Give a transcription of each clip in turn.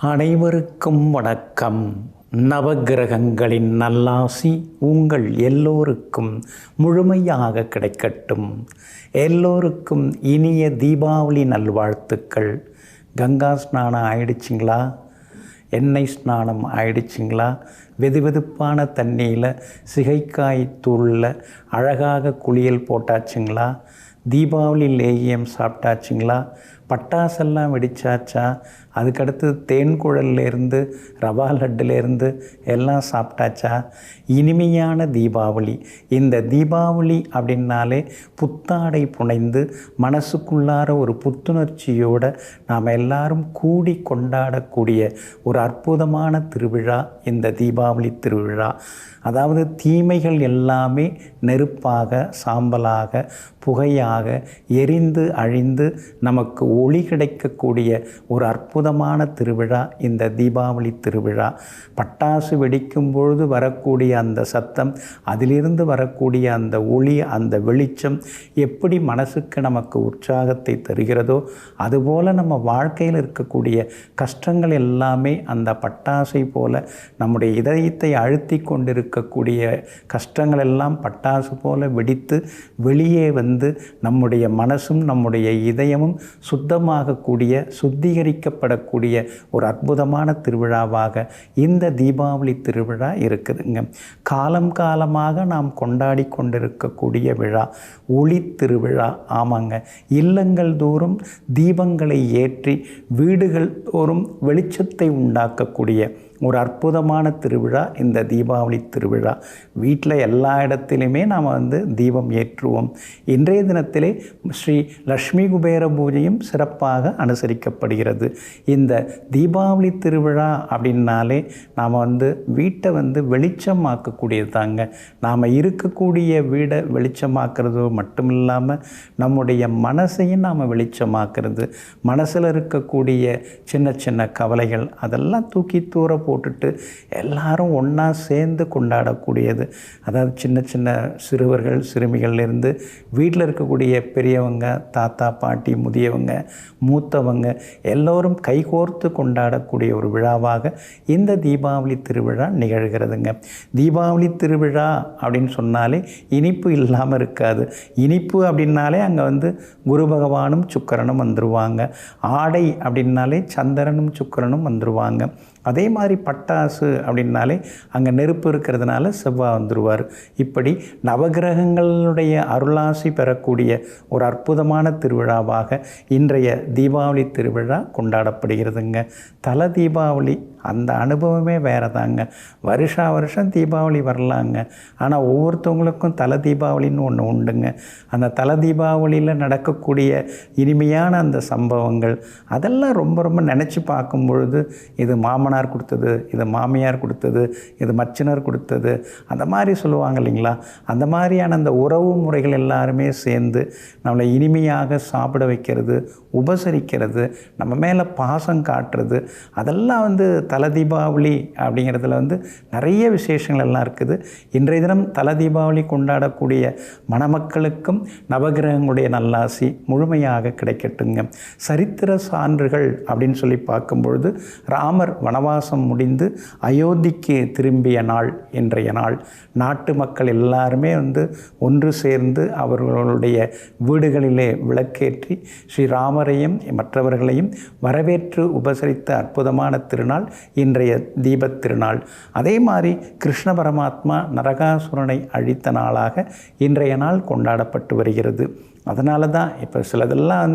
அனைவருக்கும் வணக்கம். நவகிரகங்களின் நல்லாசி உங்கள் எல்லோருக்கும் முழுமையாக கிடைக்கட்டும். எல்லோருக்கும் இனிய தீபாவளி நல்வாழ்த்துக்கள். கங்கா ஸ்நானம் ஆயிடுச்சிங்களா? எண்ணெய் ஸ்நானம் ஆயிடுச்சிங்களா? வெதுவெதுப்பான தண்ணியில் சிகைக்காய் தூளில் அழகாக குளியல் போட்டாச்சுங்களா? தீபாவளி லேகியம் சாப்பிட்டாச்சுங்களா? பட்டாசெல்லாம் வெடிச்சாச்சா? அதுக்கடுத்து தேன் குழல்லேருந்து ரவா லட்டுலேருந்து எல்லாம் சாப்பிட்டாச்சா? இனிமையான தீபாவளி. இந்த தீபாவளி அப்படின்னாலே புத்தாடை புனைந்து மனசுக்குள்ளார ஒரு புத்துணர்ச்சியோடு நாம் எல்லாரும் கூடி கொண்டாடக்கூடிய ஒரு அற்புதமான திருவிழா இந்த தீபாவளி திருவிழா. அதாவது தீமைகள் எல்லாமே நெருப்பாக, சாம்பலாக, புகையாக எரிந்து அழிந்து நமக்கு ஒளி கிடைக்கக்கூடிய ஒரு அற்புதமான திருவிழா இந்த தீபாவளி திருவிழா. பட்டாசு வெடிக்கும் பொழுது வரக்கூடிய அந்த சத்தம், அதிலிருந்து வரக்கூடிய அந்த ஒளி, அந்த வெளிச்சம் எப்படி மனசுக்கு நமக்கு உற்சாகத்தை தருகிறதோ, அதுபோல் நம்ம வாழ்க்கையில் இருக்கக்கூடிய கஷ்டங்கள் எல்லாமே அந்த பட்டாசை போல நம்முடைய இதயத்தை அழுத்தி கொண்டிருக்கக்கூடிய கஷ்டங்கள் எல்லாம் பட்டாசு போல வெடித்து வெளியே வந்து நம்முடைய மனசும் நம்முடைய இதயமும் சுத்தமாகக்கூடிய, சுத்திகரிக்கப்படக்கூடிய ஒரு அற்புதமான திருவிழாவாக இந்த தீபாவளி திருவிழா இருக்குதுங்க. காலம் காலமாக நாம் கொண்டாடி கொண்டிருக்கக்கூடிய விழா ஒளி திருவிழா. ஆமாங்க, இல்லங்கள் தோறும் தீபங்களை ஏற்றி வீடுகள் தோறும் வெளிச்சத்தை உண்டாக்கக்கூடிய ஒரு அற்புதமான திருவிழா இந்த தீபாவளி திருவிழா. வீட்டில் எல்லா இடத்துலையுமே நாம் தீபம் ஏற்றுவோம். இன்றைய தினத்திலே ஸ்ரீ லக்ஷ்மி குபேர பூஜையும் சிறப்பாக அனுசரிக்கப்படுகிறது. இந்த தீபாவளி திருவிழா அப்படின்னாலே நாம் வீட்டை வெளிச்சமாக்கக்கூடியது தாங்க. நாம் இருக்கக்கூடிய வீடை வெளிச்சமாக்குறது மட்டும் இல்லாமல் நம்முடைய மனசையும் நாம் வெளிச்சமாக்குறது. மனசில் இருக்கக்கூடிய சின்ன சின்ன கவலைகள் அதெல்லாம் தூக்கி தூர போட்டுட்டு எல்லாரும் ஒன்றா சேர்ந்து கொண்டாடக்கூடியது. அதாவது சின்ன சின்ன சிறுவர்கள் சிறுமிகள்லேருந்து வீட்டில் இருக்கக்கூடிய பெரியவங்க, தாத்தா பாட்டி, முதியவங்க, மூத்தவங்க எல்லோரும் கைகோர்த்து கொண்டாடக்கூடிய ஒரு விழாவாக இந்த தீபாவளி திருவிழா நிகழ்கிறதுங்க. தீபாவளி திருவிழா அப்படின்னு சொன்னாலே இனிப்பு இல்லாமல் இருக்காது. இனிப்பு அப்படின்னாலே அங்கே குரு பகவானும் சுக்கிரனும் வந்துடுவாங்க. ஆடை அப்படின்னாலே சந்திரனும் சுக்கிரனும் வந்துடுவாங்க. அதே மாதிரி பட்டாசு அப்படின்னாலே அங்கே நெருப்பு இருக்கிறதுனால செவ்வாய் வந்துடுவார். இப்படி நவகிரகங்களுடைய அருளாசி பெறக்கூடிய ஒரு அற்புதமான திருவிழாவாக இன்றைய தீபாவளி திருவிழா கொண்டாடப்படுகிறதுங்க. தல தீபாவளி அந்த அனுபவமே வேறு தாங்க. வருஷம் தீபாவளி வரலாங்க, ஆனால் ஒவ்வொருத்தவங்களுக்கும் தல தீபாவளின்னு ஒன்று உண்டுங்க. அந்த தல தீபாவளியில் நடக்கக்கூடிய இனிமையான அந்த சம்பவங்கள் அதெல்லாம் ரொம்ப ரொம்ப நினச்சி பார்க்கும் பொழுது இது மாமனார் கொடுத்தது, இது மாமியார் கொடுத்தது, இது மச்சினர் கொடுத்தது, அந்த மாதிரி சொல்லுவாங்க இல்லைங்களா? அந்த மாதிரியான அந்த உறவு முறைகள் எல்லாருமே சேர்ந்து நம்மளை இனிமையாக சாப்பிட வைக்கிறது, உபசரிக்கிறது, நம்ம மேலே பாசம் காட்டுறது, அதெல்லாம் தல தீபாவளி அப்படிங்கிறதுல நிறைய விசேஷங்கள் எல்லாம் இருக்குது. இன்றைய தினம் தல தீபாவளி கொண்டாடக்கூடிய மணமக்களுக்கும் நவகிரகங்களுடைய நல்லாசி முழுமையாக கிடைக்கட்டுங்க. சரித்திர சான்றுகள் அப்படின்னு சொல்லி பார்க்கும்பொழுது ராமர் வனவாசம் முடிந்து அயோத்திக்கு திரும்பிய நாள் இன்றைய நாள். நாட்டு மக்கள் எல்லாருமே ஒன்று சேர்ந்து அவர்களுடைய வீடுகளிலே விளக்கேற்றி ஸ்ரீராமரையும் மற்றவர்களையும் வரவேற்று உபசரித்த அற்புதமான திருநாள் இன்றைய தீபத் திருநாள். அதே மாதிரி கிருஷ்ண பரமாத்மா நரகாசுரனை அழித்த நாளாக இன்றைய நாள் கொண்டாடப்பட்டு வருகிறது. அதனால தான் இப்போ சிலதெல்லாம்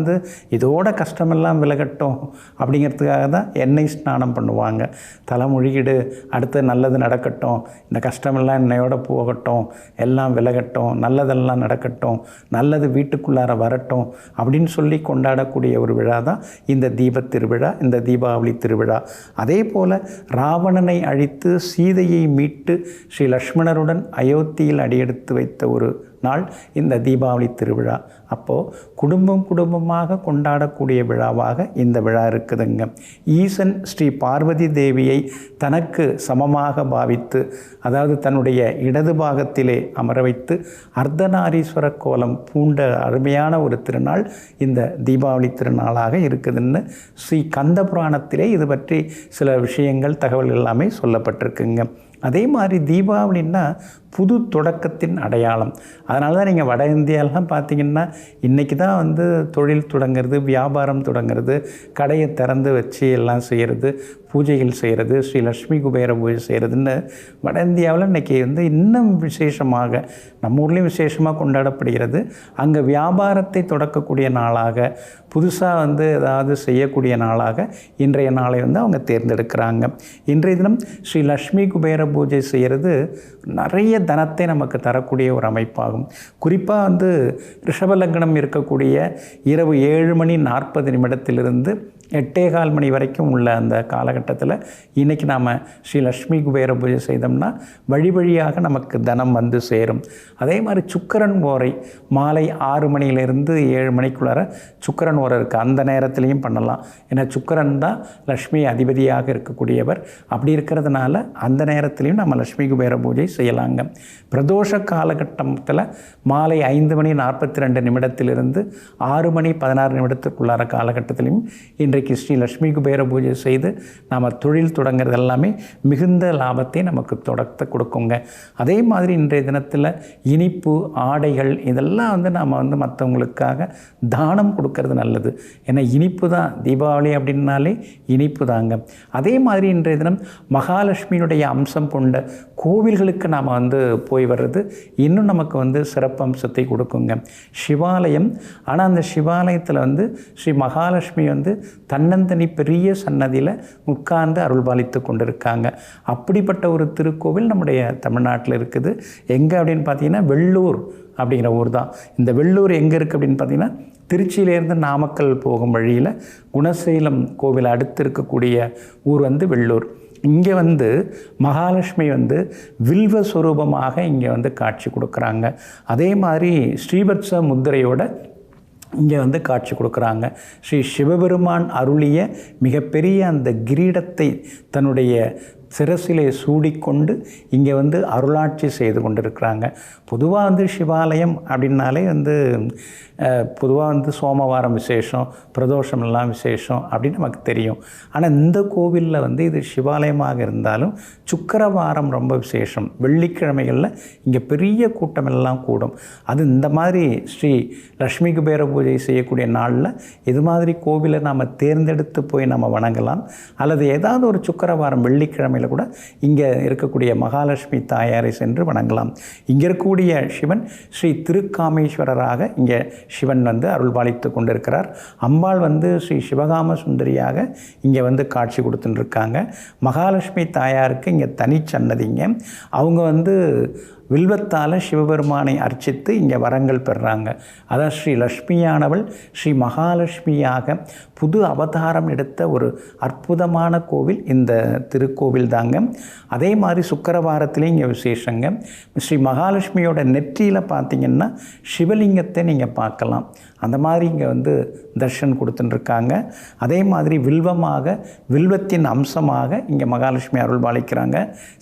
இதோட கஷ்டமெல்லாம் விலகட்டும் அப்படிங்கிறதுக்காக தான் எண்ணெய் ஸ்நானம் பண்ணுவாங்க. தலைமொழிகிடு, அடுத்து நல்லது நடக்கட்டும், இந்த கஷ்டமெல்லாம் என்னையோட போகட்டும், எல்லாம் விலகட்டும், நல்லதெல்லாம் நடக்கட்டும், நல்லது வீட்டுக்குள்ளார வரட்டும் அப்படின்னு சொல்லி கொண்டாடக்கூடிய ஒரு விழா தான் இந்த தீபத் திருவிழா, இந்த தீபாவளி திருவிழா. அதே போல் ராவணனை அழித்து சீதையை மீட்டு ஸ்ரீ லக்ஷ்மணருடன் அயோத்தியில் அடியெடுத்து வைத்த ஒரு நாள் இந்த தீபாவளி திருவிழா. அப்போது குடும்பமாக கொண்டாடக்கூடிய விழாவாக இந்த விழா இருக்குதுங்க. ஈசன் ஸ்ரீ பார்வதி தேவியை தனக்கு சமமாக பாவித்து, அதாவது தன்னுடைய இடது பாகத்திலே அமர வைத்து அர்த்தநாரீஸ்வர கோலம் பூண்ட அருமையான ஒரு திருநாள் இந்த தீபாவளி திருநாளாக இருக்குதுன்னு ஸ்ரீ கந்த புராணத்திலே இது பற்றி சில விஷயங்கள் தகவல் எல்லாமே சொல்லப்பட்டிருக்குங்க. அதே மாதிரி தீபாவளின்னா புது தொடக்கத்தின் அடையாளம். அதனால தான் நீங்கள் வட இந்தியாலாம் பார்த்திங்கன்னா இன்றைக்கி தான் வந்து தொழில் தொடங்கிறது, வியாபாரம் தொடங்கிறது, கடையை திறந்து வச்சு எல்லாம் செய்கிறது, பூஜைகள் செய்கிறது, ஸ்ரீ லக்ஷ்மி குபேர பூஜை செய்கிறதுன்னு வட இந்தியாவில் இன்றைக்கி வந்து இன்னும் விசேஷமாக, நம்ம ஊர்லேயும் விசேஷமாக கொண்டாடப்படுகிறது. அங்கே வியாபாரத்தை தொடக்கக்கூடிய நாளாக, புதுசாக வந்து ஏதாவது செய்யக்கூடிய நாளாக இன்றைய நாளை வந்து அவங்க தேர்ந்தெடுக்கிறாங்க. இன்றைய தினம் ஸ்ரீ லக்ஷ்மி குபேர பூஜை செய்கிறது நிறைய தனத்தை நமக்கு தரக்கூடிய ஒரு அமைப்பாகும். குறிப்பாக வந்து ரிஷப லக்னம் இருக்கக்கூடிய இரவு 7:40 8:15 மணி வரைக்கும் உள்ள அந்த காலகட்டத்தில் இன்றைக்கி நாம் ஸ்ரீ லக்ஷ்மி குபேர பூஜை செய்தோம்னா வழியாக நமக்கு தனம் வந்து சேரும். அதே மாதிரி சுக்கிரன் ஓரை மாலை 6 மணியிலிருந்து 7 மணிக்குள்ளார சுக்கிரன் ஓரை இருக்குது. அந்த நேரத்துலையும் பண்ணலாம். ஏன்னா சுக்கிரன் தான் லக்ஷ்மி அதிபதியாக இருக்கக்கூடியவர். அப்படி இருக்கிறதுனால அந்த நேரத்துலையும் நம்ம லக்ஷ்மி குபேர பூஜை செய்யலாங்க. பிரதோஷ காலகட்டத்தில் மாலை 5:42 6:16 காலகட்டத்திலையும் இன்றைக்கு ஸ்ரீ லக்ஷ்மி குபேர பூஜை செய்து நாம் தொழில் தொடங்கிறது எல்லாமே மிகுந்த லாபத்தை நமக்கு தொடர்த்து கொடுக்குங்க. அதே மாதிரி இன்றைய தினத்தில் இனிப்பு, ஆடைகள் இதெல்லாம் வந்து நாம் வந்து மற்றவங்களுக்காக தானம் கொடுக்கறது நல்லது. ஏன்னா இனிப்பு தான், தீபாவளி அப்படின்னாலே இனிப்பு தாங்க. அதே மாதிரி இன்றைய தினம் மகாலட்சுமியினுடைய அம்சம் கொண்ட கோவில்களுக்கு நாம் வந்து போய் வர்றது இன்னும் நமக்கு வந்து சிறப்பு அம்சத்தை கொடுக்குங்க. சிவாலயம், ஆனால் அந்த சிவாலயத்தில் வந்து ஸ்ரீ மகாலட்சுமி வந்து தன்னந்தனி பெரிய சன்னதியில் உட்கார்ந்து அருள்பாலித்து கொண்டிருக்காங்க. அப்படிப்பட்ட ஒரு திருக்கோவில் நம்முடைய தமிழ்நாட்டில் இருக்குது. எங்கே அப்படின்னு பார்த்தீங்கன்னா வெள்ளூர் அப்படிங்கிற ஊர் தான். இந்த வெள்ளூர் எங்கே இருக்குது அப்படின்னு பார்த்தீங்கன்னா திருச்சியிலேருந்து நாமக்கல் போகும் வழியில் குணசீலம் கோவில் அடுத்து இருக்கக்கூடிய ஊர் வந்து வெள்ளூர். இங்கே வந்து மகாலட்சுமி வந்து வில்வ ஸ்வரூபமாக இங்கே வந்து காட்சி கொடுக்குறாங்க. அதே மாதிரி ஸ்ரீவத்ச முத்திரையோட இங்கே வந்து காட்சி கொடுக்குறாங்க. ஸ்ரீ சிவபெருமான் அருளிய மிகப்பெரிய அந்த கிரீடத்தை தன்னுடைய சிரசிலே சூடிக்கொண்டு இங்கே வந்து அருளாட்சி செய்து கொண்டிருக்கிறாங்க. பொதுவாக வந்து சிவாலயம் அப்படின்னாலே வந்து பொதுவாக வந்து சோமவாரம் விசேஷம், பிரதோஷம் எல்லாம் விசேஷம் அப்படின்னு நமக்கு தெரியும். ஆனால் இந்த கோவிலில் வந்து இது சிவாலயமாக இருந்தாலும் சுக்கிரவாரம் ரொம்ப விசேஷம். வெள்ளிக்கிழமைகளில் இங்கே பெரிய கூட்டம் எல்லாம் கூடும். அது இந்த மாதிரி ஸ்ரீ லக்ஷ்மி குபேர பூஜை செய்யக்கூடிய நாளில் இது மாதிரி கோவிலை நாம் தேர்ந்தெடுத்து போய் நம்ம வணங்கலாம். அல்லது ஏதாவது ஒரு சுக்கிரவாரம் வெள்ளிக்கிழமையில் கூட இங்கே இருக்கக்கூடிய மகாலட்சுமி தாயாரை சென்று வணங்கலாம். இங்கே இருக்கக்கூடிய சிவன் ஸ்ரீ திருக்காமேஸ்வரராக இங்கே சிவன் வந்து அருள்பாலித்து கொண்டிருக்கிறார். அம்பாள் வந்து ஸ்ரீ சிவகாம சுந்தரியாக இங்கே வந்து காட்சி கொடுத்துட்டுருக்காங்க. மகாலட்சுமி தாயாருக்கு இங்கே தனிச்சன்னதிங்க. அவங்க வந்து வில்வத்தால் சிவபெருமானை அர்ச்சித்து இங்கே வரங்கள் பெறுறாங்க. அதான் ஸ்ரீ லக்ஷ்மியானவள் ஸ்ரீ மகாலட்சுமியாக புது அவதாரம் எடுத்த ஒரு அற்புதமான கோவில் இந்த திருக்கோவில் தாங்க. அதே மாதிரி சுக்கிரவாரத்துலேயும் இங்கே விசேஷங்க. ஸ்ரீ மகாலட்சுமியோட நெற்றியில் பார்த்திங்கன்னா சிவலிங்கத்தை நீங்கள் பார்க்கலாம். அந்த மாதிரி இங்கே வந்து தர்ஷன் கொடுத்துட்டுருக்காங்க. அதே மாதிரி வில்வமாக, வில்வத்தின் அம்சமாக இங்கே மகாலட்சுமி அருள்பாலிக்கிறாங்க.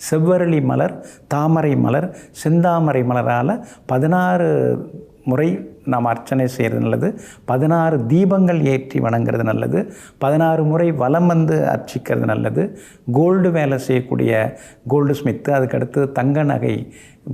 செவ்வரளி மலர், தாமரை மலர், செந்தாமரை மலரால் 16 முறை நாம் அர்ச்சனை செய்கிறது நல்லது. 16 தீபங்கள் ஏற்றி வணங்குறது நல்லது. 16 முறை வலம் வந்து அர்ச்சிக்கிறது நல்லது. கோல்டு வேலை செய்யக்கூடிய கோல்டு ஸ்மித்து, அதுக்கடுத்து தங்க நகை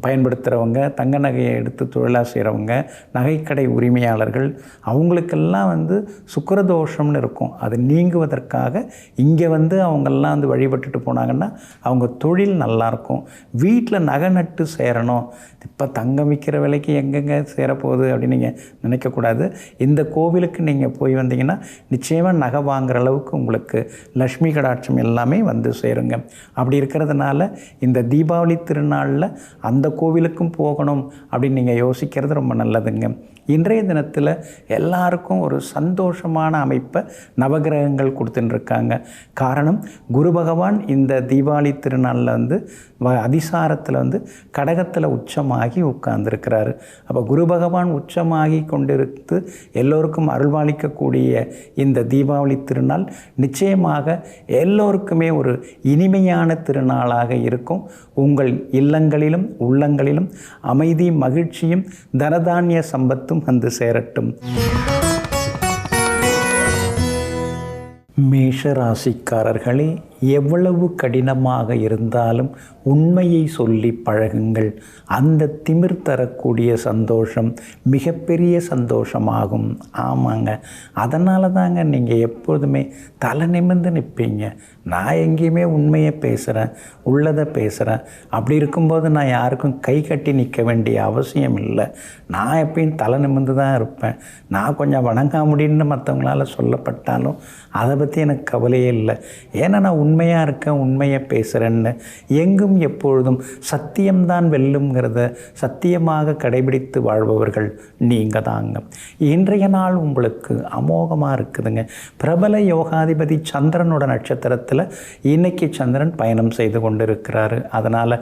பயன்படுத்துகிறவங்க, தங்க நகையை எடுத்து தொழிலாக செய்கிறவங்க, நகைக்கடை உரிமையாளர்கள், அவங்களுக்கெல்லாம் வந்து சுக்கிரதோஷம்னு இருக்கும். அது நீங்குவதற்காக இங்கே வந்து அவங்கெல்லாம் வந்து வழிபட்டுட்டு போனாங்கன்னா அவங்க தொழில் நல்லாயிருக்கும். வீட்டில் நகை நட்டு சேரணும், இப்போ தங்கம் விற்கிற விலைக்கு எங்கெங்கே சேரப்போகுது அப்படின்னு நீங்கள் நினைக்கக்கூடாது. இந்த கோவிலுக்கு நீங்கள் போய் வந்தீங்கன்னா நிச்சயமாக நகை வாங்குகிற அளவுக்கு உங்களுக்கு லக்ஷ்மி கடாட்சம் எல்லாமே வந்து சேருங்க. அப்படி இருக்கிறதுனால இந்த தீபாவளி திருநாளில் அந்த கோவிலுக்கும் போகணும் அப்படின்னு நீங்கள் யோசிக்கிறது ரொம்ப நல்லதுங்க. இன்றைய தினத்தில் எல்லாருக்கும் ஒரு சந்தோஷமான அமைப்பை நவகிரகங்கள் கொடுத்துட்டுருக்காங்க. காரணம், குரு பகவான் இந்த தீபாவளி திருநாளில் வந்து அதிசாரத்தில் வந்து கடகத்தில் உச்சமாகி உட்கார்ந்துருக்கிறாரு. அப்போ குரு பகவான் உச்சமாகி கொண்டிருந்து எல்லோருக்கும் அருள்வாளிக்கக்கூடிய இந்த தீபாவளி திருநாள் நிச்சயமாக எல்லோருக்குமே ஒரு இனிமையான திருநாளாக இருக்கும். உங்கள் இல்லங்களிலும் உள்ளங்களிலும் அமைதி, மகிழ்ச்சியும் தனதானிய சம்பத்தும் வந்து சேரட்டும். மேஷ ராசிக்காரர்களே, எவ்வளவு கடினமாக இருந்தாலும் உண்மையை சொல்லி பழகுங்கள். அந்த திமிர் தரக்கூடிய சந்தோஷம் மிகப்பெரிய சந்தோஷமாகும். ஆமாங்க, அதனால தாங்க நீங்கள் எப்போதுமே தலை நிமிர்ந்து நிற்பீங்க. நான் எங்கேயுமே உண்மையை பேசுகிறேன், உள்ளதை பேசுகிறேன். அப்படி இருக்கும்போது நான் யாருக்கும் கை கட்டி நிற்க வேண்டிய அவசியம் இல்லை. நான் எப்பயும் தலை நிமிர்ந்து தான் இருப்பேன். நான் கொஞ்சம் வணங்கா முடியும்னு மற்றவங்களால சொல்லப்பட்டாலும் அதை பற்றி எனக்கு கவலையே இல்லை. ஏன்னா நான் உண்மையாக இருக்கேன், உண்மையை பேசுகிறேன்னு. எங்கும் எப்பொழுதும் சத்தியம்தான் வெல்லுங்கிறத சத்தியமாக கடைபிடித்து வாழ்பவர்கள் நீங்கள் தாங்க. இன்றைய நாள் உங்களுக்கு அமோகமாக இருக்குதுங்க. பிரபல யோகாதிபதி சந்திரனோட நட்சத்திரத்தில் இன்றைக்கி சந்திரன் பயணம் செய்து கொண்டு இருக்கிறாரு. அதனால்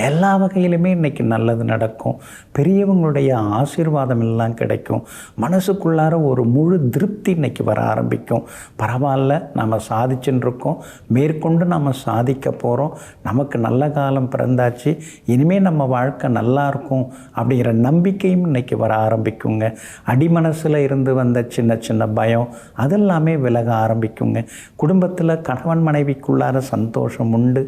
எல்லா வகையிலுமே இன்றைக்கி நல்லது நடக்கும். பெரியவங்களுடைய ஆசீர்வாதம் எல்லாம் கிடைக்கும். மனசுக்குள்ளார ஒரு முழு திருப்தி இன்றைக்கி வர ஆரம்பிக்கும். பரவாயில்ல, நம்ம சாதிச்சுன்னு இருக்கோம், மேற்கொண்டு நம்ம சாதிக்க போகிறோம், நமக்கு நல்ல காலம் பிறந்தாச்சு, இனிமேல் நம்ம வாழ்க்கை நல்லா இருக்கும் அப்படிங்கிற நம்பிக்கையும் இன்றைக்கி வர ஆரம்பிக்குங்க. அடிமனசில் இருந்து வந்த சின்ன சின்ன பயம் அதெல்லாமே விலக ஆரம்பிக்குங்க. குடும்பத்தில் கணவன் மனைவிக்குள்ளார சந்தோஷம் உண்டு,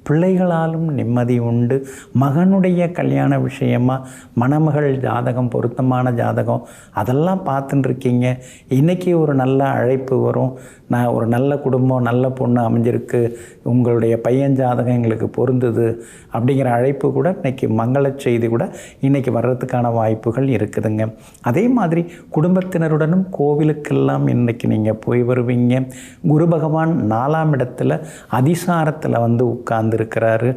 பிள்ளைகளாலும் நிம்மதி உண்டு. மகனுடைய கல்யாண விஷயமாக மணமகள் ஜாதகம், பொருத்தமான ஜாதகம் அதெல்லாம் பார்த்துட்டு இருக்கீங்க. இன்றைக்கி ஒரு நல்ல அழைப்பு வரும். நான் ஒரு நல்ல குடும்பம், நல்ல பொண்ணு அமைஞ்சிருக்கு, உங்களுடைய பையன் ஜாதகம் எங்களுக்கு பொருந்துது அப்படிங்கிற அழைப்பு கூட இன்றைக்கி மங்கள செய்தி கூட இன்றைக்கி வர்றதுக்கான வாய்ப்புகள் இருக்குதுங்க. அதே மாதிரி குடும்பத்தினருடனும் கோவிலுக்கெல்லாம் இன்றைக்கி நீங்கள் போய் வருவீங்க. குரு பகவான் 4ஆம் இடத்துல அதிசாரத்தில் வந்து உட்கார்ந்துருக்கிறாரு.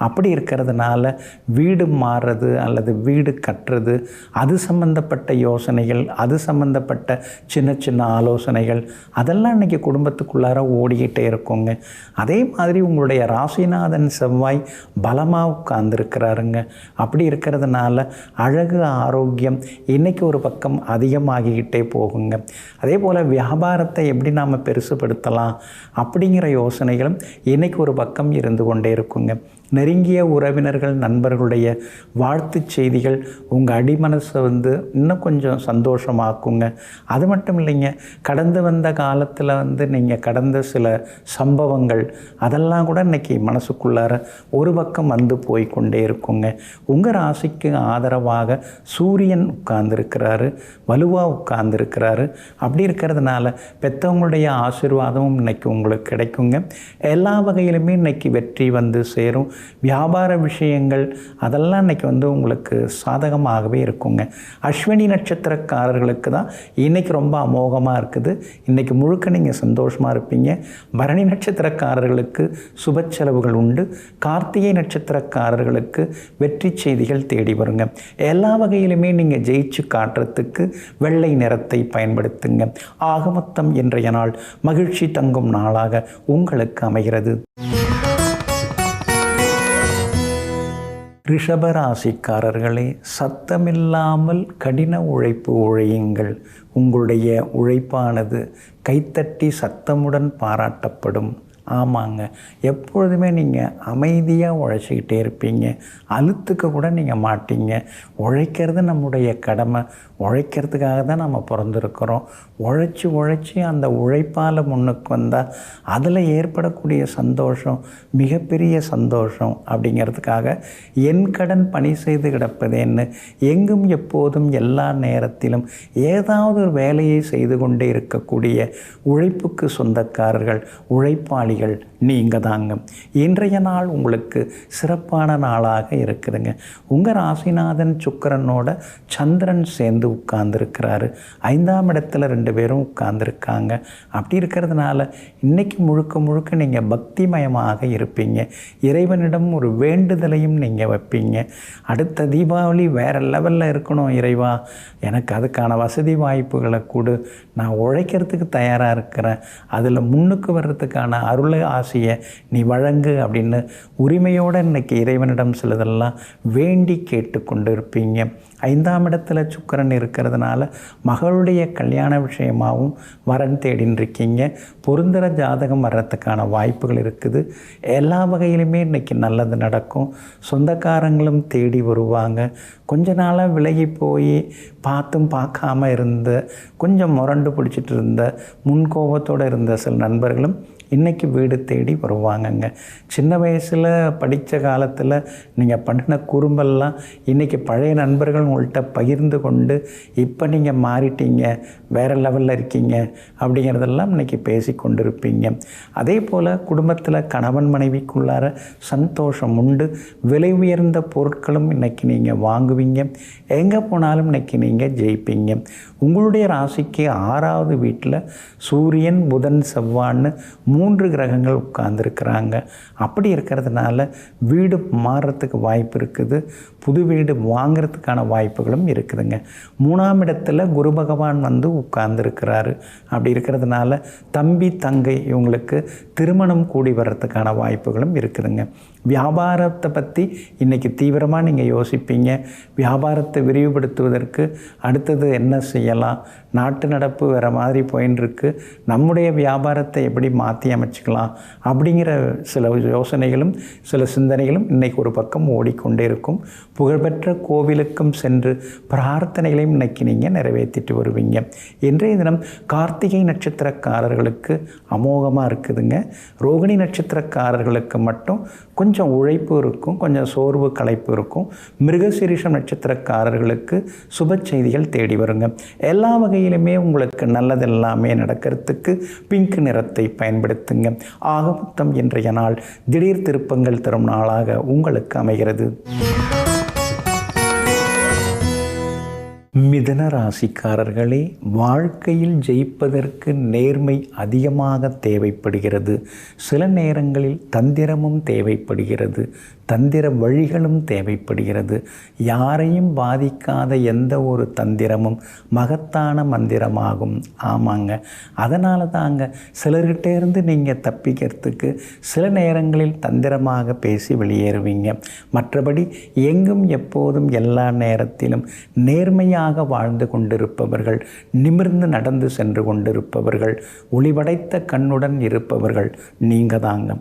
அப்படி இருக்கிறதுனால வீடு மாறுறது அல்லது வீடு கட்டுறது, அது சம்பந்தப்பட்ட யோசனைகள், அது சம்பந்தப்பட்ட சின்ன சின்ன ஆலோசனைகள் அதெல்லாம் இன்றைக்கி குடும்பத்துக்குள்ளார ஓடிக்கிட்டே இருக்குங்க. அதே மாதிரி உங்களுடைய ராசிநாதன் செவ்வாய் பலமாக உட்கார்ந்துருக்கிறாருங்க. அப்படி இருக்கிறதுனால அழகு, ஆரோக்கியம் இன்றைக்கி ஒரு பக்கம் அதிகமாகிக்கிட்டே போகுங்க. அதே போல் வியாபாரத்தை எப்படி நாம் பெருசுப்படுத்தலாம் அப்படிங்கிற யோசனைகளும் இன்றைக்கி ஒரு பக்கம் இருந்து கொண்டே இருக்குங்க. நெருங்கிய உறவினர்கள், நண்பர்களுடைய வாழ்த்து செய்திகள் உங்கள் அடிமனசை வந்து இன்னும் கொஞ்சம் சந்தோஷமாக்குங்க. அது மட்டும் இல்லைங்க, கடந்து வந்த காலத்தில் வந்து நீங்கள் கடந்த சில சம்பவங்கள் அதெல்லாம் கூட இன்றைக்கி மனசுக்குள்ளார ஒரு பக்கம் வந்து போய் கொண்டே இருக்குங்க. உங்கள் ராசிக்கு ஆதரவாக சூரியன் உட்கார்ந்துருக்கிறாரு, வலுவாக உட்கார்ந்துருக்கிறாரு. அப்படி இருக்கிறதுனால பெற்றவங்களுடைய ஆசீர்வாதமும் இன்றைக்கி உங்களுக்கு கிடைக்குங்க. எல்லா வகையிலுமே இன்றைக்கி வெற்றி வந்து சேரும். வியாபார விஷயங்கள் அதெல்லாம் இன்றைக்கி வந்து உங்களுக்கு சாதகமாகவே இருக்குங்க. அஸ்வினி நட்சத்திரக்காரர்களுக்கு தான் இன்றைக்கி ரொம்ப அமோகமாக இருக்குது. இன்றைக்கி முழுக்க நீங்கள் சந்தோஷமாக இருப்பீங்க. பரணி நட்சத்திரக்காரர்களுக்கு சுப செலவுகள் உண்டு. கார்த்திகை நட்சத்திரக்காரர்களுக்கு வெற்றி செய்திகள் தேடி வருங்க. எல்லா வகையிலுமே நீங்கள் ஜெயிச்சு காட்டுறதுக்கு வெள்ளை நிறத்தை பயன்படுத்துங்க. ஆக மொத்தம் இன்றைய நாள் மகிழ்ச்சி தங்கும் நாளாக உங்களுக்கு அமைகிறது. ரிஷபராசிக்காரர்களே, சத்தமில்லாமல் கடின உழைப்பு உழையுங்கள். உங்களுடைய உழைப்பானது கைத்தட்டி சத்தமுடன் பாராட்டப்படும். ஆமாங்க, எப்பொழுதுமே நீங்கள் அமைதியாக உழைச்சிக்கிட்டே இருப்பீங்க. அலுத்துக்க கூட நீங்கள் மாட்டீங்க. உழைக்கிறது நம்முடைய கடமை. உழைக்கிறதுக்காக தான் நம்ம பிறந்திருக்கிறோம். உழைச்சி அந்த உழைப்பால் முன்னுக்கு வந்தால் அதில் ஏற்படக்கூடிய சந்தோஷம் மிகப்பெரிய சந்தோஷம். அப்படிங்கிறதுக்காக என் கடன் பணி செய்து கிடப்பதேன்னு எங்கும் எப்போதும் எல்லா நேரத்திலும் ஏதாவது ஒரு வேலையை செய்து கொண்டே இருக்கக்கூடிய உழைப்புக்கு சொந்தக்காரர்கள், உழைப்பாளிகள் அதிர்ஷ்டசாலிகள் நீங்கள் தாங்க. இன்றைய நாள் உங்களுக்கு சிறப்பான நாளாக இருக்குதுங்க. உங்கள் ராசிநாதன் சுக்கிரனோட சந்திரன் சேர்ந்து உட்கார்ந்துருக்கிறாரு. 5ஆம் இடத்துல 2 பேரும் உட்கார்ந்துருக்காங்க. அப்படி இருக்கிறதுனால இன்றைக்கி முழுக்க முழுக்க நீங்கள் பக்திமயமாக இருப்பீங்க. இறைவனிடம் ஒரு வேண்டுதலையும் நீங்கள் வைப்பீங்க. அடுத்த தீபாவளி வேறு லெவலில் இருக்கணும் இறைவா, எனக்கு அதுக்கான வசதி வாய்ப்புகளை கொடு, நான் உழைக்கிறதுக்கு தயாராக இருக்கிறேன், அதில் முன்னுக்கு வர்றதுக்கான அருளை ஆசையை நீ வழங்கு அப்படின்னு உரிமையோடு இன்றைக்கி இறைவனிடம் சிலதெல்லாம் வேண்டி கேட்டுக்கொண்டு இருப்பீங்க. 5ஆம் இடத்துல சுக்கிரன் இருக்கிறதுனால மகளுடைய கல்யாண விஷயமாகவும் வரன் தேடின்னு இருக்கீங்க. பொருந்தர ஜாதகம் வர்றதுக்கான வாய்ப்புகள் இருக்குது. எல்லா வகையிலுமே இன்றைக்கி நல்லது நடக்கும். சொந்தக்காரங்களும் தேடி வருவாங்க. கொஞ்ச நாளாக விலகி போய் பார்த்தும் பார்க்காம இருந்த, கொஞ்சம் முரண்டு பிடிச்சிட்டு இருந்த, முன்கோபத்தோடு இருந்த சில நண்பர்களும் இன்றைக்கி வீடு தேடி வருவாங்கங்க. சின்ன வயசில் படித்த காலத்தில் நீங்கள் பண்ணின குறும்பெல்லாம் இன்றைக்கி பழைய நண்பர்கள் உங்கள்கிட்ட பகிர்ந்து கொண்டு இப்போ நீங்கள் மாறிட்டீங்க, வேறு லெவலில் இருக்கீங்க அப்படிங்கிறதெல்லாம் இன்றைக்கி பேசி கொண்டு இருப்பீங்க. அதே போல் குடும்பத்தில் கணவன் மனைவிக்குள்ளார சந்தோஷம் உண்டு. விலை உயர்ந்த பொருட்களும் இன்றைக்கி நீங்கள் வாங்குவீங்க. எங்கே போனாலும் இன்றைக்கி நீங்கள் ஜெயிப்பீங்க. உங்களுடைய ராசிக்கு 6ஆவது வீட்டில் சூரியன், புதன், செவ்வாய்னு 3 கிரகங்கள் உட்கார்ந்துருக்கிறாங்க. அப்படி இருக்கிறதுனால வீடு மாறுறதுக்கு வாய்ப்பு இருக்குது. புது வீடு வாங்கிறதுக்கான வாய்ப்புகளும் இருக்குதுங்க. 3ஆம் இடத்துல குரு பகவான் வந்து உட்கார்ந்துருக்கிறாரு. அப்படி இருக்கிறதுனால தம்பி, தங்கை இவங்களுக்கு திருமணம் கூடி வர்றதுக்கான வாய்ப்புகளும் இருக்குதுங்க. வியாபாரத்தை பற்றி இன்றைக்கி தீவிரமாக நீங்கள் யோசிப்பீங்க. வியாபாரத்தை விரிவுபடுத்துவதற்கு அடுத்தது என்ன செய்யலாம், நாட்டு நடப்பு வேறு மாதிரி போயின்னு இருக்கு, நம்முடைய வியாபாரத்தை எப்படி மாற்றி அமைச்சிக்கலாம் அப்படிங்கிற சில யோசனைகளும் சில சிந்தனைகளும் இன்றைக்கி ஒரு பக்கம் ஓடிக்கொண்டே இருக்கும். புகழ்பெற்ற கோவிலுக்கும் சென்று பிரார்த்தனைகளையும் இன்றைக்கி நீங்கள் நிறைவேற்றிட்டு வருவீங்க. இன்றைய தினம் கார்த்திகை நட்சத்திரக்காரர்களுக்கு அமோகமாக இருக்குதுங்க. ரோகிணி நட்சத்திரக்காரர்களுக்கு மட்டும் கொஞ்சம் உழைப்பு இருக்கும், கொஞ்சம் சோர்வு களைப்பு இருக்கும். மிருகசீரிஷம் நட்சத்திரக்காரர்களுக்கு சுப செய்திகள் தேடி வருங்க. எல்லா வகையிலுமே உங்களுக்கு நல்லதெல்லாமே நடக்கிறதுக்கு பிங்க் நிறத்தை பயன்படுத்துங்க. ஆக மொத்தம் இன்றைய நாள் திடீர் திருப்பங்கள் தரும் நாளாக உங்களுக்கு அமைகிறது. மிதுன ராசிக்காரர்களே, வாழ்க்கையில் ஜெயிப்பதற்கு நேர்மை அதிகமாக தேவைப்படுகிறது. சில நேரங்களில் தந்திரமும் தேவைப்படுகிறது, தந்திர வழிகளும் தேவைப்படுகிறது. யாரையும் பாதிக்காத எந்த ஒரு தந்திரமும் மகத்தான மந்திரமாகும். ஆமாங்க, அதனால தாங்க சிலர்கிட்டேருந்து நீங்கள் தப்பிக்கிறதுக்கு சில நேரங்களில் தந்திரமாக பேசி வெளியேறுவீங்க. மற்றபடி எங்கும் எப்போதும் எல்லா நேரத்திலும் நேர்மையாக வாழ்ந்து கொண்டிருப்பவர்கள், நிமிர்ந்து நடந்து சென்று கொண்டிருப்பவர்கள், ஒளிவடைத்த கண்ணுடன் இருப்பவர்கள் நீங்கள் தாங்க.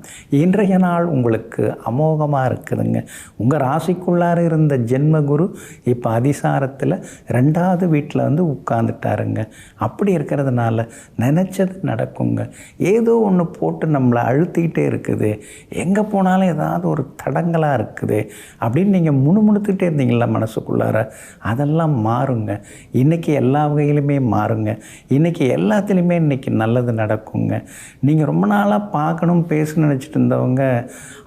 இன்றைய நாள் உங்களுக்கு அமோகமாக இருக்குதுங்க. உங்கள் ராசிக்குள்ளார இருந்த ஜென்மகுரு இப்போ அதிசாரத்தில் 2ஆவது வீட்டில் வந்து உட்கார்ந்துட்டாருங்க. அப்படி இருக்கிறதுனால நினச்சது நடக்குங்க. ஏதோ ஒன்று போட்டு நம்மளை அழுத்திக்கிட்டே இருக்குது, எங்கே போனாலும் ஏதாவது ஒரு தடங்களாக இருக்குது அப்படின்னு நீங்கள் முணுமுணுத்துக்கிட்டே இருந்தீங்களா மனசுக்குள்ளார, அதெல்லாம் மாறுங்க. இன்றைக்கி எல்லா வகையிலுமே மாறுங்க. இன்றைக்கி எல்லாத்துலேயுமே இன்றைக்கி நல்லது நடக்குங்க. நீங்கள் ரொம்ப நாளாக பார்க்கணும் பேசணும்னு நினச்சிட்டு இருந்தவங்க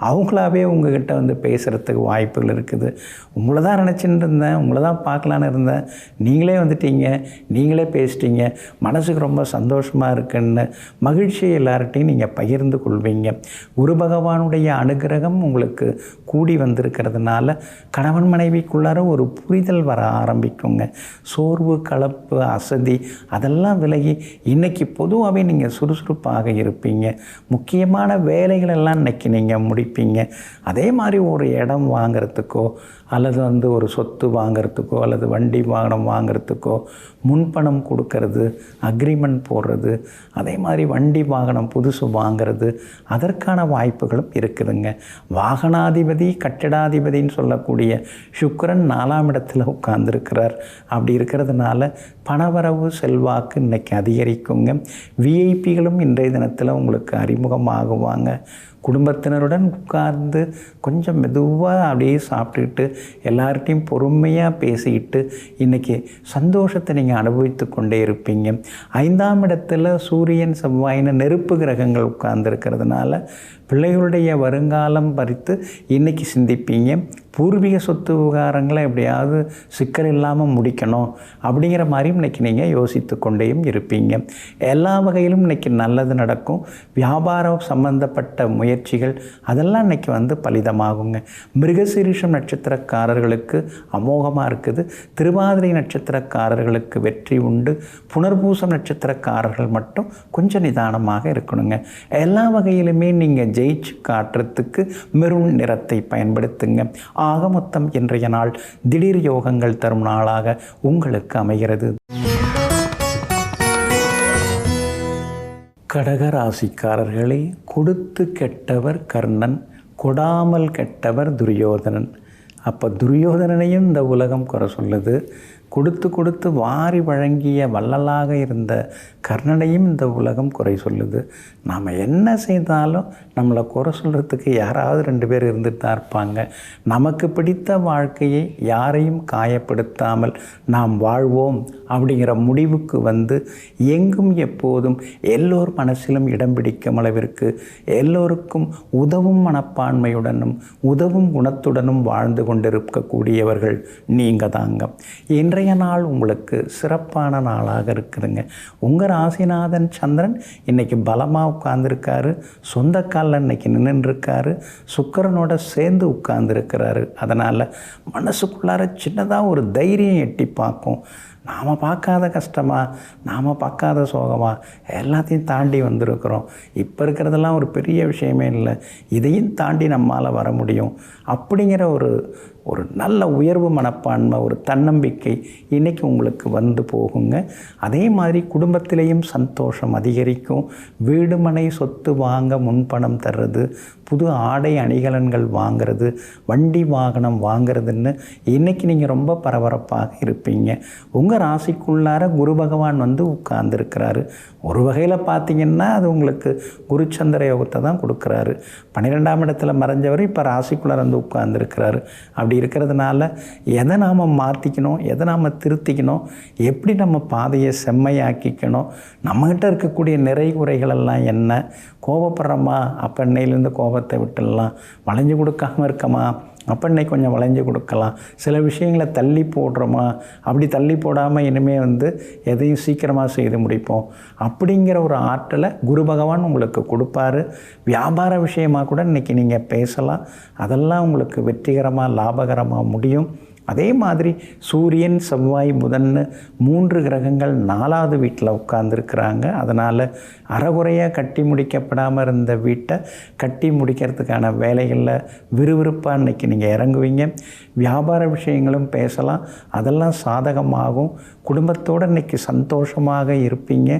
அவங்களாவே உங்ககிட்ட வந்து பேசுகிறதுக்கு வாய்ப்புகள் இருக்குது. உங்களை தான் நினச்சிட்டு இருந்தேன், உங்களை தான் பார்க்கலான்னு இருந்தேன், நீங்களே வந்துட்டீங்க, நீங்களே பேசிட்டீங்க, மனசுக்கு ரொம்ப சந்தோஷமாக இருக்குன்னு மகிழ்ச்சியை எல்லார்ட்டையும் நீங்கள் பகிர்ந்து கொள்வீங்க. குரு பகவானுடைய அனுகிரகம் உங்களுக்கு கூடி வந்திருக்கிறதுனால கணவன் மனைவிக்குள்ளார ஒரு புரிதல் வர ஆரம்பிக்குங்க. சோர்வு, கலப்பு, அசதி அதெல்லாம் விலகி இன்றைக்கி பொதுவாகவே நீங்கள் சுறுசுறுப்பாக இருப்பீங்க. முக்கியமான வேலைகளெல்லாம் இன்றைக்கி நீங்கள் முடிப்பீங்க. அதே மாதிரி ஒரு இடம் வாங்கிறதுக்கோ அல்லது வந்து ஒரு சொத்து வாங்கிறதுக்கோ அல்லது வண்டி வாகனம் வாங்கிறதுக்கோ முன்பணம் கொடுக்கறது, அக்ரிமெண்ட் போடுறது, அதே மாதிரி வண்டி வாகனம் புதுசு வாங்கிறது, அதற்கான வாய்ப்புகளும் இருக்குதுங்க. வாகனாதிபதி, கட்டிடாதிபதின்னு சொல்லக்கூடிய சுக்கிரன் 4ஆம் இடத்துல உட்கார்ந்துருக்கிறார். அப்படி இருக்கிறதுனால பணவரவு, செல்வாக்கு இன்றைக்கி அதிகரிக்குங்க. விஐபிகளும் இன்றைய தினத்தில் உங்களுக்கு அறிமுகமாகுவாங்க. குடும்பத்தினருடன் உட்கார்ந்து கொஞ்சம் மெதுவாக அப்படியே சாப்பிட்டுக்கிட்டு எல்லார்ட்டையும் பொறுமையாக பேசிக்கிட்டு இன்றைக்கி சந்தோஷத்தை நீங்கள் அனுபவித்து கொண்டே இருப்பீங்க. 5ஆம் இடத்துல சூரியன் செவ்வாயின்னு நெருப்பு கிரகங்கள் உட்கார்ந்துருக்கிறதுனால பிள்ளைகளுடைய வருங்காலம் பறித்து இன்றைக்கி சிந்திப்பீங்க. பூர்வீக சொத்து விவகாரங்களை எப்படியாவது சிக்கல் இல்லாமல் முடிக்கணும் அப்படிங்கிற மாதிரி இன்றைக்கி நீங்கள் யோசித்து கொண்டேயும் இருப்பீங்க. எல்லா வகையிலும் இன்றைக்கி நல்லது நடக்கும். வியாபாரம் சம்பந்தப்பட்ட முயற்சிகள் அதெல்லாம் இன்றைக்கி பலிதமாகுங்க. மிருகசீரிஷம் நட்சத்திரக்காரர்களுக்கு அமோகமாக இருக்குது. திருவாதிரை நட்சத்திரக்காரர்களுக்கு வெற்றி உண்டு. புனர்பூசம் நட்சத்திரக்காரர்கள் மட்டும் கொஞ்சம் நிதானமாக இருக்கணுங்க. எல்லா வகையிலுமே நீங்கள் ஜெயிச்சு காட்டுறதுக்கு மெரூன் நிறத்தை பயன்படுத்துங்க. ஆக மொத்தம் இன்றைய நாள் திடீர் யோகங்கள் தரும் நாளாக உங்களுக்கு அமைகிறது. கடகராசிக்காரர்களே, கொடுத்து கெட்டவர் கர்ணன், கொடாமல் கெட்டவர் துரியோதனன். அப்போ துரியோதனனையும் இந்த உலகம் குறை சொல்லுது. கொடுத்து கொடுத்து வாரி வழங்கிய வள்ளலாக இருந்த கர்ணனையும் இந்த உலகம் குறை சொல்லுது. நாம் என்ன செய்தாலும் நம்மளை குறை சொல்கிறதுக்கு யாராவது 2 பேர் இருந்துட்டு தான் இருப்பாங்க. நமக்கு பிடித்த வாழ்க்கையை யாரையும் காயப்படுத்தாமல் நாம் வாழ்வோம் அப்படிங்கிற முடிவுக்கு எங்கும் எப்போதும் எல்லோர் மனசிலும் இடம் பிடிக்கும் அளவிற்கு எல்லோருக்கும் உதவும் மனப்பான்மையுடனும் உதவும் குணத்துடனும் வாழ்ந்து கொண்டிருக்கக்கூடியவர்கள் நீங்கள் தாங்க. இன்றைய நாள் உங்களுக்கு சிறப்பான நாளாக இருக்குதுங்க. உங்கள் ராசிநாதன் சந்திரன் இன்றைக்கி பலமாக உட்கார்ந்துருக்காரு. சொந்த காலில் இன்றைக்கி நின்றுருக்காரு. சுக்கிரனோட சேர்ந்து உட்கார்ந்துருக்கிறாரு. அதனால் மனசுக்குள்ளார சின்னதாக ஒரு தைரியம் எட்டி பார்க்கும். நாம் பார்க்காத கஷ்டமா, நாம் பார்க்காத சோகமா, எல்லாத்தையும் தாண்டி வந்திருக்கிறோம். இப்போ இருக்கிறதெல்லாம் ஒரு பெரிய விஷயமே இல்லை. இதையும் தாண்டி நம்மால் வர முடியும் அப்படிங்கிற ஒரு நல்ல உயர்வு மனப்பான்மை, ஒரு தன்னம்பிக்கை இன்றைக்கி உங்களுக்கு போகுங்க. அதே மாதிரி குடும்பத்திலேயும் சந்தோஷம் அதிகரிக்கும். வீடு மனை சொத்து வாங்க முன்பணம் தர்றது, புது ஆடை அணிகலன்கள் வாங்கிறது, வண்டி வாகனம் வாங்கிறதுன்னு இன்றைக்கி நீங்கள் ரொம்ப பரபரப்பாக இருப்பீங்க. உங்கள் ராசிக்குள்ளார குரு பகவான் உட்கார்ந்துருக்கிறாரு. ஒரு வகையில் பார்த்திங்கன்னா அது உங்களுக்கு குருச்சந்திர யோகத்தை தான் கொடுக்குறாரு. 12ஆம் இடத்துல மறைஞ்சவர் இப்போ ராசிக்குள்ளார உட்கார்ந்துருக்கிறாரு. அப்படி இருக்கிறதுனால எதை நாம் மாற்றிக்கணும், எதை நாம் திருத்திக்கணும், எப்படி நம்ம பாதையை செம்மையாக்கிக்கணும், நம்மகிட்ட இருக்கக்கூடிய நிறை குறைகளெல்லாம் என்ன, கோபப்படுறோமா அப்போ இன்னையிலேருந்து கோபத்தை விட்டுடலாம், வளைஞ்சு கொடுக்காமல் இருக்கமா அப்போ இன்னைக்கு கொஞ்சம் வளைஞ்சு கொடுக்கலாம், சில விஷயங்களை தள்ளி போடுறோமா அப்படி தள்ளி போடாமல் இனிமேல் எதையும் சீக்கிரமாக செய்து முடிப்போம் அப்படிங்கிற ஒரு ஆற்றலை குரு பகவான் உங்களுக்கு கொடுப்பாரு. வியாபார விஷயமாக கூட இன்றைக்கி நீங்கள் பேசலாம். அதெல்லாம் உங்களுக்கு வெற்றிகரமாக லாபகரமாக முடியும். அதே மாதிரி சூரியன் செவ்வாய் புதன்னு 3 கிரகங்கள் 4வது வீட்டில் உட்கார்ந்துருக்குறாங்க. அதனால் அறகுறையாக கட்டி முடிக்கப்படாமல் இருந்த வீட்டை கட்டி முடிக்கிறதுக்கான வேலைகளில் விறுவிறுப்பாக இன்றைக்கி நீங்கள் இறங்குவீங்க. வியாபார விஷயங்களும் பேசலாம். அதெல்லாம் சாதகமாகும். குடும்பத்தோடு இன்றைக்கி சந்தோஷமாக இருப்பீங்க.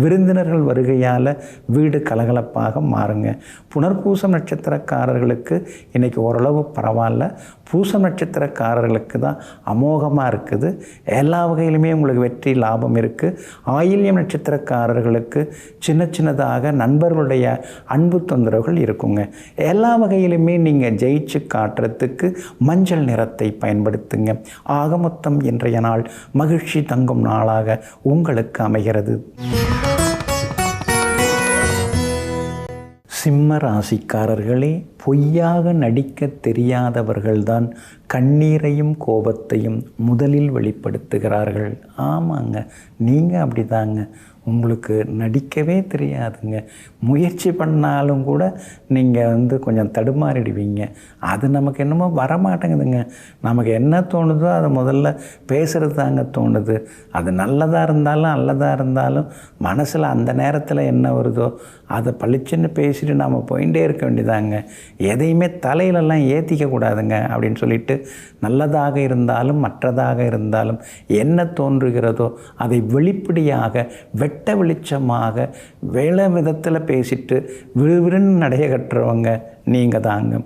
விருந்தினர்கள் வருகையால் வீடு கலகலப்பாக மாறுங்க. புனர்பூசம் நட்சத்திரக்காரர்களுக்கு இன்றைக்கி ஓரளவு பரவாயில்ல. பூசம் நட்சத்திரக்காரர்களுக்கு தான் அமோகமாக இருக்குது. எல்லா வகையிலுமே உங்களுக்கு வெற்றி லாபம் இருக்குது. ஆயில்யம் நட்சத்திரக்காரர்களுக்கு சின்னதாக நண்பர்களுடைய அன்பு தொந்தரவுகள் இருக்குங்க. எல்லா வகையிலுமே நீங்கள் ஜெயிச்சு காட்டுறதுக்கு மஞ்சள் நிறத்தை பயன்படுத்துங்க. ஆக மொத்தம் இன்றைய நாள் மகிழ்ச்சி தங்கும் நாளாக உங்களுக்கு அமைகிறது. சிம்ம ராசிக்காரர்களே, பொய்யாக நடிக்க தெரியாதவர்கள்தான் கண்ணீரையும் கோபத்தையும் முதலில் வெளிப்படுத்துகிறார்கள். ஆமாங்க, நீங்கள் அப்படி தாங்க. உங்களுக்கு நடிக்கவே தெரியாதுங்க. முயற்சி பண்ணாலும் கூட நீங்கள் கொஞ்சம் தடுமாறிடுவீங்க. அது நமக்கு என்னமோ வரமாட்டேங்குதுங்க. நமக்கு என்ன தோணுதோ அதை முதல்ல பேசுகிறது தாங்க தோணுது. அது நல்லதாக இருந்தாலும் நல்லதாக இருந்தாலும் மனசில் அந்த நேரத்தில் என்ன வருதோ அதை பளிச்சுன்னு பேசிட்டு நாம் போயிட்டே இருக்க வேண்டியதாங்க. எதையுமே தலையிலெல்லாம் ஏற்றிக்க கூடாதுங்க அப்படின்னு சொல்லிட்டு நல்லதாக இருந்தாலும் மற்றதாக இருந்தாலும் என்ன தோன்றுகிறதோ அதை வெளிப்படையாக வெட்ட வெளிச்சமாக வேலை விதத்தில் பேசிட்டு விறுவிறுன்னு நடைய கட்டுறவங்க நீங்கள் தாங்க.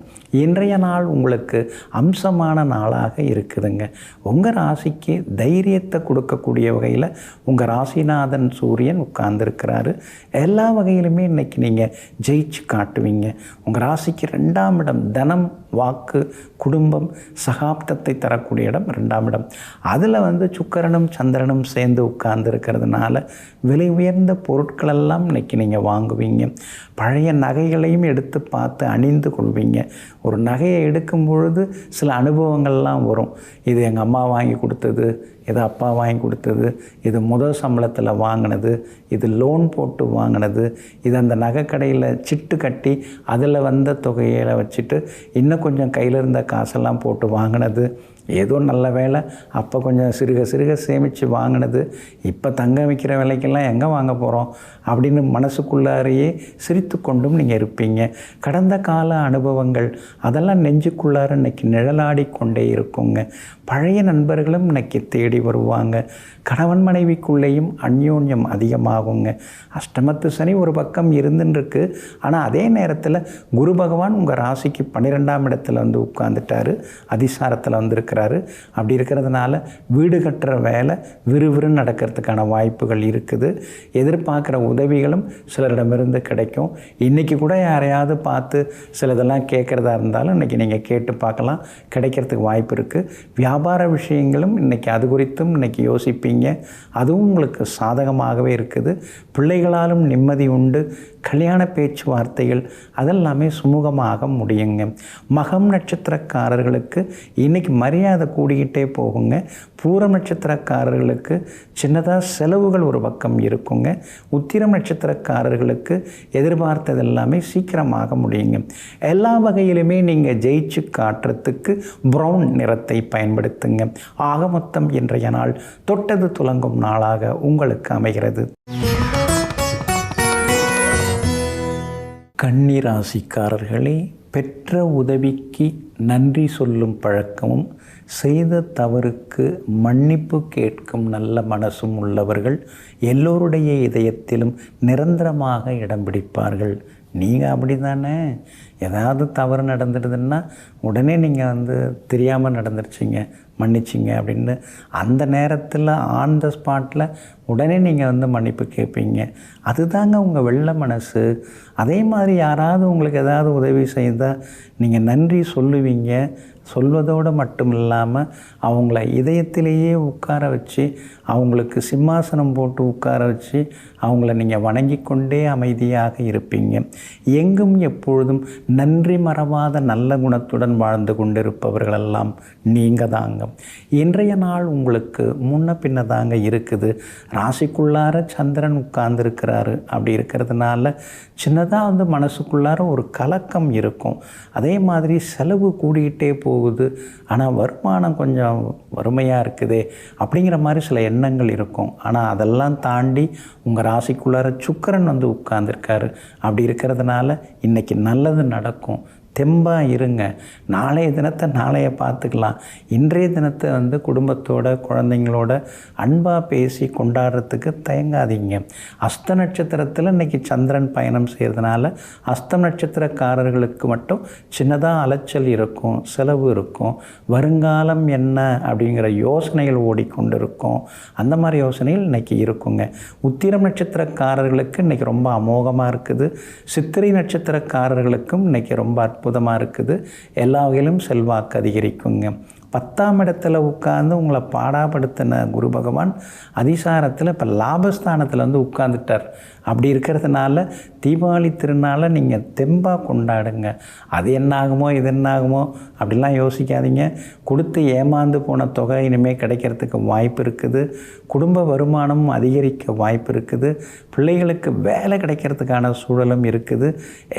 இன்றைய நாள் உங்களுக்கு அம்சமான நாளாக இருக்குதுங்க. உங்கள் ராசிக்கு தைரியத்தை கொடுக்கக்கூடிய வகையில் உங்கள் ராசிநாதன் சூரியன் உட்கார்ந்துருக்கிறாரு. எல்லா வகையிலுமே இன்றைக்கி நீங்கள் ஜெயிச்சு காட்டுவீங்க. உங்கள் ராசிக்கு 2ஆம் இடம் தனம், வாக்கு, குடும்பம், சகாப்தத்தை தரக்கூடிய இடம் 2ஆம் இடம். அதில் சுக்கிரனும் சந்திரனும் சேர்ந்து உட்கார்ந்துருக்கிறதுனால விலை உயர்ந்த பொருட்களெல்லாம் இன்றைக்கி நீங்கள் வாங்குவீங்க. பழைய நகைகளையும் எடுத்து பார்த்து அணிந்து கொள்வீங்க. ஒரு நகையை எடுக்கும் பொழுது சில அனுபவங்கள்லாம் வரும். இது எங்கள் அம்மா வாங்கி கொடுத்தது, இது அப்பா வாங்கி கொடுத்தது, இது முதல் சம்பளத்தில் வாங்கினது, இது லோன் போட்டு வாங்கினது, இது அந்த நகைக்கடையில் சிட்டு கட்டி அதில் வந்த தொகையை வச்சுட்டு இன்னும் கொஞ்சம் கையில் இருந்த காசெல்லாம் போட்டு வாங்கினது, ஏதோ நல்ல வேலை அப்போ கொஞ்சம் சிறுக சிறுக சேமித்து வாங்கினது, இப்போ தங்க வைக்கிற விலைக்கெல்லாம் எங்கே வாங்க போகிறோம் அப்படின்னு மனசுக்குள்ளாரையே சிரித்து கொண்டும் நீங்கள் இருப்பீங்க. கடந்த கால அனுபவங்கள் அதெல்லாம் நெஞ்சுக்குள்ளார இன்றைக்கி நிழலாடி கொண்டே இருக்குங்க. பழைய நண்பர்களும் இன்றைக்கி தேடி வருவாங்க. கணவன் மனைவிக்குள்ளேயும் அந்யோன்யம் அதிகமாகுங்க. அஷ்டமத்து சனி ஒரு பக்கம் இருந்துருக்கு. ஆனால் அதே நேரத்தில் குரு பகவான் உங்கள் ராசிக்கு 12ஆம் இடத்துல உட்கார்ந்துட்டாரு, அதிசாரத்தில் வந்திருக்கிறாரு. அப்படி இருக்கிறதுனால வீடு கட்டுற வேலை விறுவிறுன்னு நடக்கிறதுக்கான வாய்ப்புகள் இருக்குது. எதிர்பார்க்குற உதவிகளும் சிலரிடமிருந்து கிடைக்கும். இன்றைக்கி கூட யாரையாவது பார்த்து சிலதெல்லாம் கேட்குறதா இருந்தாலும் இன்றைக்கி நீங்கள் கேட்டு பார்க்கலாம், கிடைக்கிறதுக்கு வாய்ப்பு இருக்குது. வியாபார விஷயங்களும் இன்றைக்கி அது குறித்தும் இன்றைக்கி யோசிப்பீங்க. அதுவும் உங்களுக்கு சாதகமாகவே இருக்குது. பிள்ளைகளாலும் நிம்மதி உண்டு. கல்யாண பேச்சுவார்த்தைகள் அதெல்லாமே சுமூகமாக முடியுங்க. மகம் நட்சத்திரக்காரர்களுக்கு இன்றைக்கி மரியாதை கூடிக்கிட்டே போகுங்க. பூரம் நட்சத்திரக்காரர்களுக்கு சின்னதாக செலவுகள் ஒரு பக்கம் இருக்குங்க. உத்திரம் நட்சத்திரக்காரர்களுக்கு எதிர்பார்த்தது எல்லாமே சீக்கிரமாக முடியுங்க. எல்லா வகையிலுமே நீங்கள் ஜெயிச்சு காட்டுறதுக்கு ப்ரௌன் நிறத்தை பயன்படுத்துங்க. ஆக மொத்தம் இன்றைய நாள் தொட்டது துலங்கும் நாளாக உங்களுக்கு அமைகிறது. கன்னி ராசிக்காரர்களே, பெற்ற உதவிக்கு நன்றி சொல்லும் பழக்கமும் செய்த தவறுக்கு மன்னிப்பு கேட்கும் நல்ல மனசும் உள்ளவர்கள் எல்லோருடைய இதயத்திலும் நிரந்தரமாக இடம் பிடிப்பார்கள். நீங்கள் அப்படி தானே? ஏதாவது தவறு நடந்துடுதுன்னா உடனே நீங்கள் தெரியாமல் நடந்துருச்சிங்க, மன்னிச்சிங்க அப்படின்னு அந்த நேரத்தில் ஆன் த ஸ்பாட்டில் உடனே நீங்கள் மன்னிப்பு கேட்பீங்க. அதுதாங்க உங்கள் வெள்ளை மனசு. அதே மாதிரி யாராவது உங்களுக்கு ஏதாவது உதவி செய்தால் நீங்கள் நன்றி சொல்லுவீங்க. சொல்வதோடு மட்டும் இல்லாமல் அவங்கள இதயத்திலேயே உட்கார வச்சு, அவங்களுக்கு சிம்மாசனம் போட்டு உட்கார வச்சு அவங்கள நீங்கள் வணங்கி கொண்டே அமைதியாக இருப்பீங்க. எங்கும் எப்பொழுதும் நன்றி மறவாத நல்ல குணத்துடன் வாழ்ந்து கொண்டிருப்பவர்களெல்லாம் நீங்கள் தாங்க. இன்றைய நாள் உங்களுக்கு முன்ன பின்ன தாங்க இருக்குது. ராசிக்குள்ளார சந்திரன் உட்கார்ந்துருக்கிறாரு. அப்படி இருக்கிறதுனால சின்னதாக மனசுக்குள்ளார ஒரு கலக்கம் இருக்கும். அதே மாதிரி செலவு கூடிக்கிட்டே போகுது, ஆனால் வருமானம் கொஞ்சம் வறுமையாக இருக்குதே அப்படிங்கிற மாதிரி சில எண்ணங்கள் இருக்கும். ஆனால் அதெல்லாம் தாண்டி உங்கள் ராசிக்குள்ளார சுக்கிரன் உட்கார்ந்துருக்காரு. அப்படி இருக்கிறதுனால இன்றைக்கி நல்லது நடக்கும். தெம்பாக இருங்க. நாளைய தினத்தை நாளைய பார்த்துக்கலாம். இன்றைய தினத்தை குடும்பத்தோட குழந்தைங்களோட அன்பாக பேசி கொண்டாடுறதுக்கு தயங்காதீங்க. அஸ்த நட்சத்திரத்தில் இன்றைக்கி சந்திரன் பயணம் செய்கிறதுனால அஸ்தம் நட்சத்திரக்காரர்களுக்கு மட்டும் சின்னதாக அலைச்சல் இருக்கும், செலவு இருக்கும். வருங்காலம் என்ன அப்படிங்கிற யோசனைகள் ஓடிக்கொண்டு இருக்கும். அந்த மாதிரி யோசனைகள் இன்றைக்கி இருக்குங்க. உத்திரம் நட்சத்திரக்காரர்களுக்கு இன்றைக்கி ரொம்ப அமோகமாக இருக்குது. சித்திரை நட்சத்திரக்காரர்களுக்கும் இன்றைக்கி ரொம்ப அற்புதமாக இருக்குது. எல்லா வகையிலும் செல்வாக்கு அதிகரிக்குங்க. 10ஆம் இடத்துல உட்கார்ந்து உங்களை பாடாப்படுத்தின குரு பகவான் அதிசாரத்தில் இப்போ லாபஸ்தானத்தில் உட்கார்ந்துட்டார். அப்படி இருக்கிறதுனால தீபாவளி திருநாளை நீங்கள் தெம்பாக கொண்டாடுங்க. அது என்னாகுமோ இது என்னாகுமோ அப்படிலாம் யோசிக்காதீங்க. கொடுத்து ஏமாந்து போன தொகை இனிமேல் கிடைக்கிறதுக்கு வாய்ப்பு இருக்குது. குடும்ப வருமானமும் அதிகரிக்க வாய்ப்பு இருக்குது. பிள்ளைகளுக்கு வேலை கிடைக்கிறதுக்கான சூழலும் இருக்குது.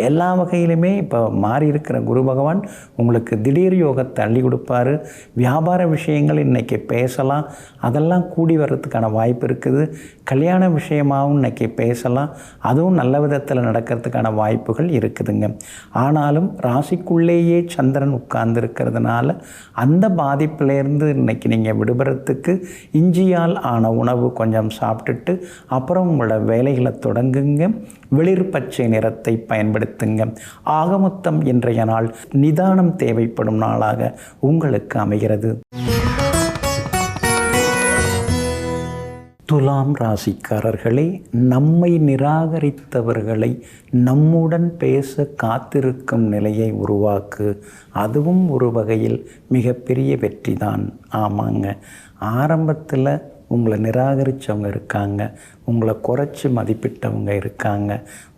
எல்லா வகையிலுமே இப்போ மாறி இருக்கிற குரு பகவான் உங்களுக்கு திடீர் யோகத்தை அள்ளி கொடுப்பாரு. வியாபார விஷயங்கள் இன்றைக்கி பேசலாம், அதெல்லாம் கூடி வர்றதுக்கான வாய்ப்பு இருக்குது. கல்யாண விஷயமாகவும் இன்றைக்கி பேசலாம், அதுவும் நல்ல விதத்தில் நடக்கிறதுக்கான வாய்ப்புகள் இருக்குதுங்க. ஆனாலும் ராசிக்குள்ளேயே சந்திரன் உட்கார்ந்து உட்கார்ந்துருக்கிறதுனால அந்த பாதிப்பிலேருந்து இன்றைக்கி நீங்கள் விடுபடுறதுக்கு இஞ்சியால் ஆன உணவு கொஞ்சம் சாப்பிட்டுட்டு அப்புறம் உங்களோட வேலைகளை தொடங்குங்க. வெளிர் பச்சை நிறத்தை பயன்படுத்துங்க. ஆகமொத்தம் இன்றைய நாள் நிதானம் தேவைப்படும் நாளாக உங்களுக்கு அமைகிறது. துலாம் ராசிக்காரர்களே, நம்மை நிராகரித்தவர்களை நம்முடன் பேச காத்திருக்கும் நிலையை உருவாக்கு. அதுவும் ஒரு வகையில் மிகப்பெரிய வெற்றி தான். ஆமாங்க, ஆரம்பத்தில் உங்களை நிராகரித்தவங்க இருக்காங்க, உங்களை குறைச்சி மதிப்பிட்டவங்க இருக்காங்க,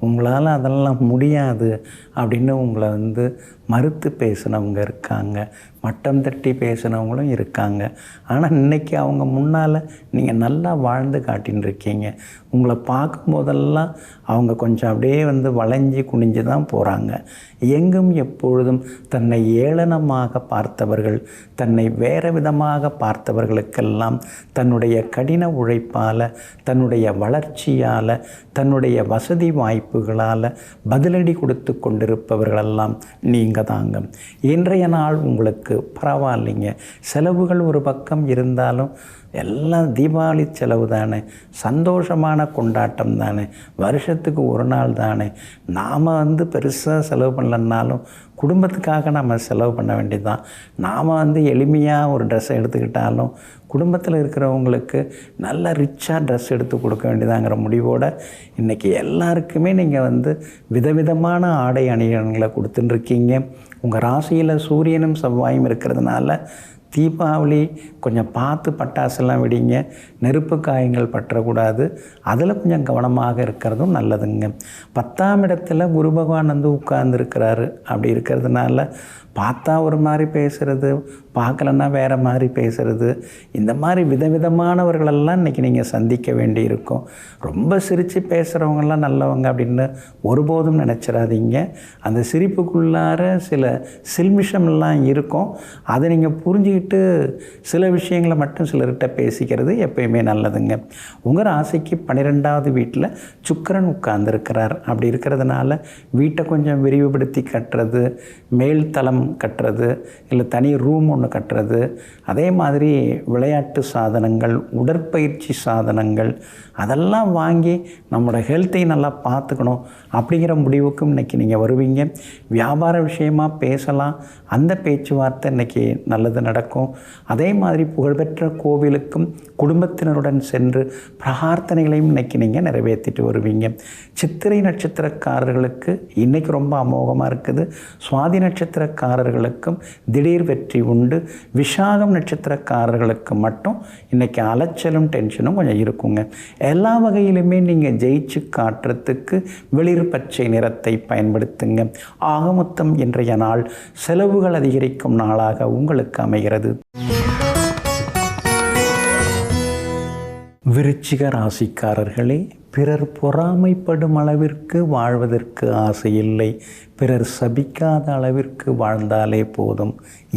உங்களால் அதெல்லாம் முடியாது அப்படின்னு உங்களை மறுத்து பேசினவங்க இருக்காங்க, மட்டம் தட்டி பேசினவங்களும் இருக்காங்க. ஆனால் இன்றைக்கி அவங்க முன்னால் நீங்கள் நல்லா வாழ்ந்து காட்டின்னு இருக்கீங்க. உங்களை பார்க்கும்போதெல்லாம் அவங்க கொஞ்சம் அப்படியே வளைஞ்சி குனிஞ்சு தான் போகிறாங்க. எங்கும் எப்பொழுதும் தன்னை ஏளனமாக பார்த்தவர்கள், தன்னை வேறு விதமாக பார்த்தவர்களுக்கெல்லாம் தன்னுடைய கடின உழைப்பால், தன்னுடைய வளர்ச்சியால், தன்னுடைய வசதி வாய்ப்புகளால் பதிலடி கொடுத்து கொண்டிருப்பவர்களெல்லாம் நீங்கள் தாங்க. இன்றைய நாள் உங்களுக்கு பரவாயில்லைங்க. செலவுகள் ஒரு பக்கம் இருந்தாலும் எல்லாம் தீபாவளி செலவு தானே, சந்தோஷமான கொண்டாட்டம் தானே, வருஷத்துக்கு ஒரு நாள் தானே. நாம் பெருசாக செலவு பண்ணலன்னாலும் குடும்பத்துக்காக நம்ம செலவு பண்ண வேண்டியது தான். நாம் எளிமையாக ஒரு ட்ரெஸ்ஸை எடுத்துக்கிட்டாலும் குடும்பத்தில் இருக்கிறவங்களுக்கு நல்ல ரிச்சாக ட்ரெஸ் எடுத்து கொடுக்க வேண்டியதாங்கிற முடிவோடு இன்றைக்கி எல்லாருக்குமே நீங்கள் விதவிதமான ஆடை அணிகலன்களை கொடுத்துட்டுருக்கீங்க. உங்கள் ராசியில் சூரியனும் செவ்வாயும் இருக்கிறதுனால தீபாவளி கொஞ்சம் பார்த்து பட்டாசெல்லாம் விடிங்க. நெருப்பு காயங்கள் பற்றக்கூடாது, அதில் கொஞ்சம் கவனமாக இருக்கிறதும் நல்லதுங்க. 10ஆம் இடத்துல குரு பகவான் உட்கார்ந்துருக்கிறாரு. அப்படி இருக்கிறதுனால பார்த்தா ஒரு மாதிரி பேசுகிறது, பார்க்கலன்னா வேறு மாதிரி பேசுகிறது, இந்த மாதிரி விதவிதமானவர்களெல்லாம் இன்றைக்கி நீங்கள் சந்திக்க வேண்டி இருக்கும். ரொம்ப சிரித்து பேசுகிறவங்கெல்லாம் நல்லவங்க அப்படின்னு ஒருபோதும் நினச்சிடாதீங்க. அந்த சிரிப்புக்குள்ளார சில சில்மிஷம்லாம் இருக்கும். அதை நீங்கள் புரிஞ்சுக்கிட்டு சில விஷயங்களை மட்டும் சிலர்கிட்ட பேசிக்கிறது எப்பயுமே நல்லதுங்க. உங்கள் ராசிக்கு 12ஆவது வீட்டில் சுக்கிரன் உட்கார்ந்துருக்கிறார். அப்படி இருக்கிறதுனால வீட்டை கொஞ்சம் விரிவுபடுத்தி கட்டுறது, மேல் தளம் கட்டுறது, இல்லை தனி ரூம் ஒன்று கட்டுறது, அதே மாதிரி விளையாட்டு சாதனங்கள், உடற்பயிற்சி சாதனங்கள் அதெல்லாம் வாங்கி நம்மளோட ஹெல்த்தை நல்லா பார்த்துக்கணும் அப்படிங்கிற முடிவுக்கும் இன்றைக்கி நீங்கள் வருவீங்க. வியாபார விஷயமாக பேசலாம், அந்த பேச்சுவார்த்தை இன்றைக்கி நல்லது நடக்கும். அதே மாதிரி புகழ்பெற்ற கோவிலுக்கும் குடும்பத்தினருடன் சென்று பிரார்த்தனைகளையும் இன்றைக்கி நீங்கள் நிறைவேற்றிட்டு வருவீங்க. சித்திரை நட்சத்திரக்காரர்களுக்கு இன்றைக்கி ரொம்ப அமோகமாக இருக்குது. சுவாதி நட்சத்திரக்காரர்களுக்கும் திடீர் வெற்றி உண்டு. விசாகம் நட்சத்திரக்காரர்களுக்கு மட்டும் இன்றைக்கி அலைச்சலும் டென்ஷனும் கொஞ்சம் இருக்குங்க. எல்லா வகையிலுமே நீங்கள் ஜெயிச்சு காட்டுறதுக்கு வெளிர் பச்சை நிறத்தை பயன்படுத்துங்க. ஆக மொத்தம் இன்றைய நாள் செலவுகள் அதிகரிக்கும் நாளாக உங்களுக்கு அமைகிறது. விருச்சிக ராசிக்காரர்களே, பிறர் பொறாமைப்படும் அளவிற்கு வாழ்வதற்கு ஆசை இல்லை. பிறர் சபிக்காத அளவிற்கு வாழ்ந்தாலே போதும்.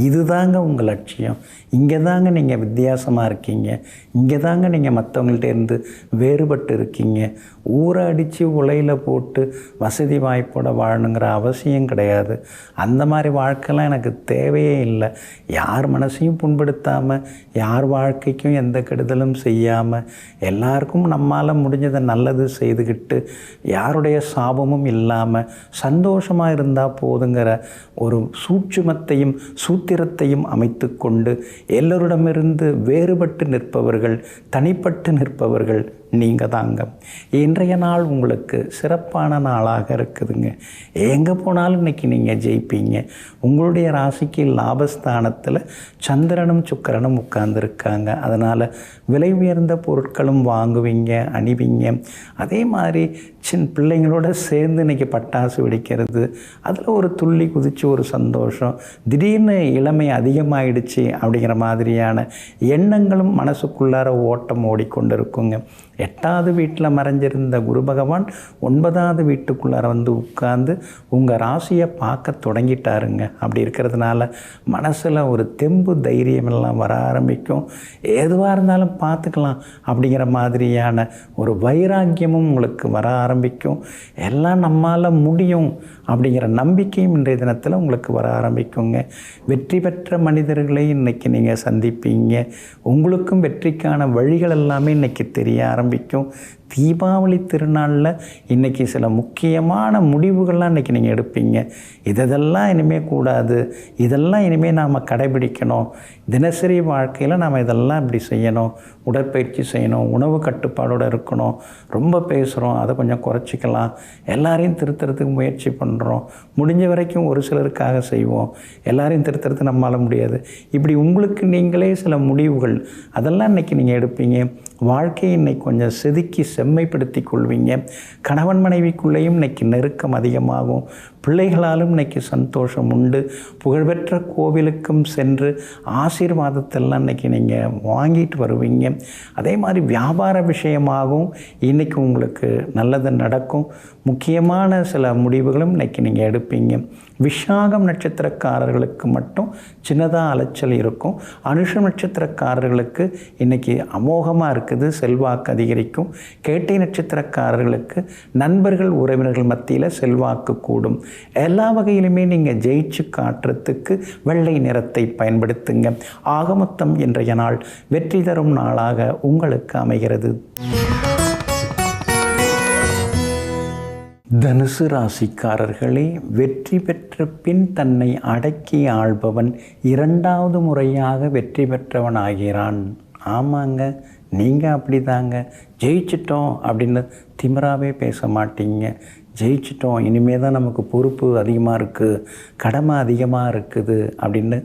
இதுதாங்க உங்கள் லட்சியம். இங்கே தாங்க நீங்கள் வித்தியாசமாக இருக்கீங்க. இங்கே தாங்க நீங்கள் மற்றவங்கள்ட்டேருந்து வேறுபட்டு இருக்கீங்க. ஊரை அடித்து உலையில் போட்டு வசதி வாய்ப்போட வாழணுங்கிற அவசியம் கிடையாது. அந்த மாதிரி வாழ்க்கைலாம் எனக்கு தேவையே இல்லை. யார் மனசையும் புண்படுத்தாமல், யார் வாழ்க்கைக்கும் எந்த கெடுதலும் செய்யாமல், எல்லாருக்கும் நம்மால் முடிஞ்சதை நல்லது செய்துக்கிட்டு, யாருடைய சாபமும் இல்லாமல் சந்தோஷமாக இருந்தால் போதுங்கிற ஒரு சூட்சுமத்தையும் சூத்திரத்தையும் அமைத்து கொண்டு எல்லோரிடமிருந்து வேறுபட்டு நிற்பவர்கள், தனிப்பட்டு நிற்பவர்கள் நீங்கள் தாங்க. இன்றைய நாள் உங்களுக்கு சிறப்பான நாளாக இருக்குதுங்க. எங்கே போனாலும் இன்றைக்கி நீங்கள் ஜெயிப்பீங்க. உங்களுடைய ராசிக்கு லாபஸ்தானத்தில் சந்திரனும் சுக்கிரனும் உட்கார்ந்துருக்காங்க. அதனால் விலை உயர்ந்த பொருட்களும் வாங்குவீங்க, அணிவீங்க. அதே மாதிரி பிள்ளைங்களோட சேர்ந்து இன்றைக்கி பட்டாசு வெடிக்கிறது, அதில் ஒரு துள்ளி குதித்து ஒரு சந்தோஷம், திடீர்னு இளமை அதிகமாகிடுச்சு அப்படிங்கிற மாதிரியான எண்ணங்களும் மனசுக்குள்ளார ஓட்டம் ஓடிக்கொண்டு இருக்குங்க. 8வது வீட்டில் மறைஞ்சிருந்த குரு பகவான் 9வது வீட்டுக்குள்ளார வந்து உட்கார்ந்து உங்கள் ராசியை பார்க்க தொடங்கிட்டாருங்க. அப்படி இருக்கிறதுனால மனசில் ஒரு தெம்பு தைரியமெல்லாம் வர ஆரம்பிக்கும். எதுவாக இருந்தாலும் பார்த்துக்கலாம் அப்படிங்கிற மாதிரியான ஒரு வைராக்கியமும் உங்களுக்கு வர ஆரம்பிக்கும். எல்லாம் நம்மால் முடியும் அப்படிங்கிற நம்பிக்கையும் இன்றைய தினத்தில் உங்களுக்கு வர ஆரம்பிக்குங்க. வெற்றி பெற்ற மனிதர்களை இன்றைக்கி நீங்கள் சந்திப்பீங்க. உங்களுக்கும் வெற்றிக்கான வழிகள் எல்லாமே இன்றைக்கி தெரிய ஆரம்பிக்கும். தீபாவளி திருநாளில் இன்றைக்கி சில முக்கியமான முடிவுகள்லாம் இன்றைக்கி நீங்கள் எடுப்பீங்க. இதெல்லாம் இனிமேல் கூடாது, இதெல்லாம் இனிமேல் நாம் கடைபிடிக்கணும், தினசரி வாழ்க்கையில் நாம் இதெல்லாம் இப்படி செய்யணும், உடற்பயிற்சி செய்யணும், உணவு கட்டுப்பாடோடு இருக்கணும், ரொம்ப பேசுகிறோம் அதை கொஞ்சம் குறைச்சிக்கலாம், எல்லாரையும் திருத்துறதுக்கு முயற்சி பண்ணுறோம், முடிஞ்ச வரைக்கும் ஒரு சிலருக்காக செய்வோம், எல்லாரையும் திருத்துறதுக்கு நம்மளால் முடியாது. இப்படி உங்களுக்கு நீங்களே சில முடிவுகள் அதெல்லாம் இன்றைக்கி நீங்கள் எடுப்பீங்க. வாழ்க்கையை இன்றைக்கி கொஞ்சம் செதுக்கி செம்மைப்படுத்தி கொள்வீங்க. கணவன் மனைவிக்குள்ளேயும் இன்றைக்கி நெருக்கம் அதிகமாகும். பிள்ளைகளாலும் இன்றைக்கி சந்தோஷம் உண்டு. புகழ்பெற்ற கோவிலுக்கும் சென்று ஆசீர்வாதத்தெல்லாம் இன்றைக்கி நீங்கள் வாங்கிட்டு வருவீங்க. அதே மாதிரி வியாபார விஷயமாகவும் இன்றைக்கி உங்களுக்கு நல்லது நடக்கும். முக்கியமான சில முடிவுகளும் இன்றைக்கி நீங்கள் எடுப்பீங்க. விஷாகம் நட்சத்திரக்காரர்களுக்கு மட்டும் சின்னதாக அலைச்சல் இருக்கும். அனுஷம் நட்சத்திரக்காரர்களுக்கு இன்றைக்கி அமோகமாக இருக்குது, செல்வாக்கு அதிகரிக்கும். கேட்டை நட்சத்திரக்காரர்களுக்கு நண்பர்கள் உறவினர்கள் மத்தியில் செல்வாக்கு கூடும். எல்லா வகையிலுமே நீங்கள் ஜெயிச்சு காட்டுறதுக்கு வெள்ளை நிறத்தை பயன்படுத்துங்க. ஆகமொத்தம் இன்றைய நாள் வெற்றி தரும் நாளாக உங்களுக்கு அமைகிறது. தனுசு ராசிக்காரர்களே, வெற்றி பெற்ற பின் தன்னை அடக்கி ஆள்பவன் 2வது முறையாக வெற்றி பெற்றவன் ஆகிறான். ஆமாங்க, நீங்கள் அப்படி தாங்க. ஜெயிச்சிட்டோம் அப்படின்னு திமிராவே பேச மாட்டீங்க. ஜெயிச்சிட்டோம், இனிமேல் தான் நமக்கு பொறுப்பு அதிகமாக இருக்குது, கடமை அதிகமாக இருக்குது அப்படின்னு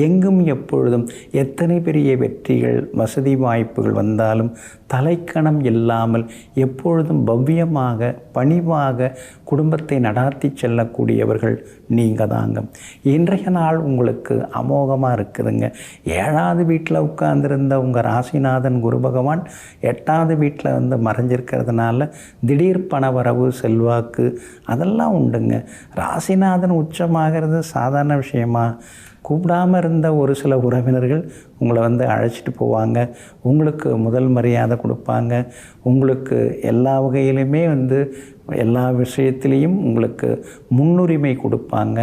எங்கும் எப்பொழுதும் எத்தனை பெரிய வெற்றிகள் வசதி வாய்ப்புகள் வந்தாலும் தலைக்கணம் இல்லாமல் எப்பொழுதும் பவ்யமாக பணிவாக குடும்பத்தை நடாத்தி செல்லக்கூடியவர்கள் நீங்கள் தாங்க. இன்றைய நாள் உங்களுக்கு அமோகமாக இருக்குதுங்க. 7வது வீட்டில் உட்கார்ந்துருந்த உங்கள் ராசிநாதன் குரு பகவான் 8வது வீட்டில் வந்து மறைஞ்சிருக்கிறதுனால திடீர் பணவரவு செல்வாக்கு அதெல்லாம் உண்டுங்க. ராசிநாதன் உச்சமாகிறது சாதாரண விஷயமா? கூப்பிடாமல் இருந்த ஒரு சில உறவினர்கள் உங்களை வந்து அழைச்சிட்டு போவாங்க. உங்களுக்கு முதல் மரியாதை கொடுப்பாங்க. உங்களுக்கு எல்லா வகையிலுமே வந்து எல்லா விஷயத்துலேயும் உங்களுக்கு முன்னுரிமை கொடுப்பாங்க.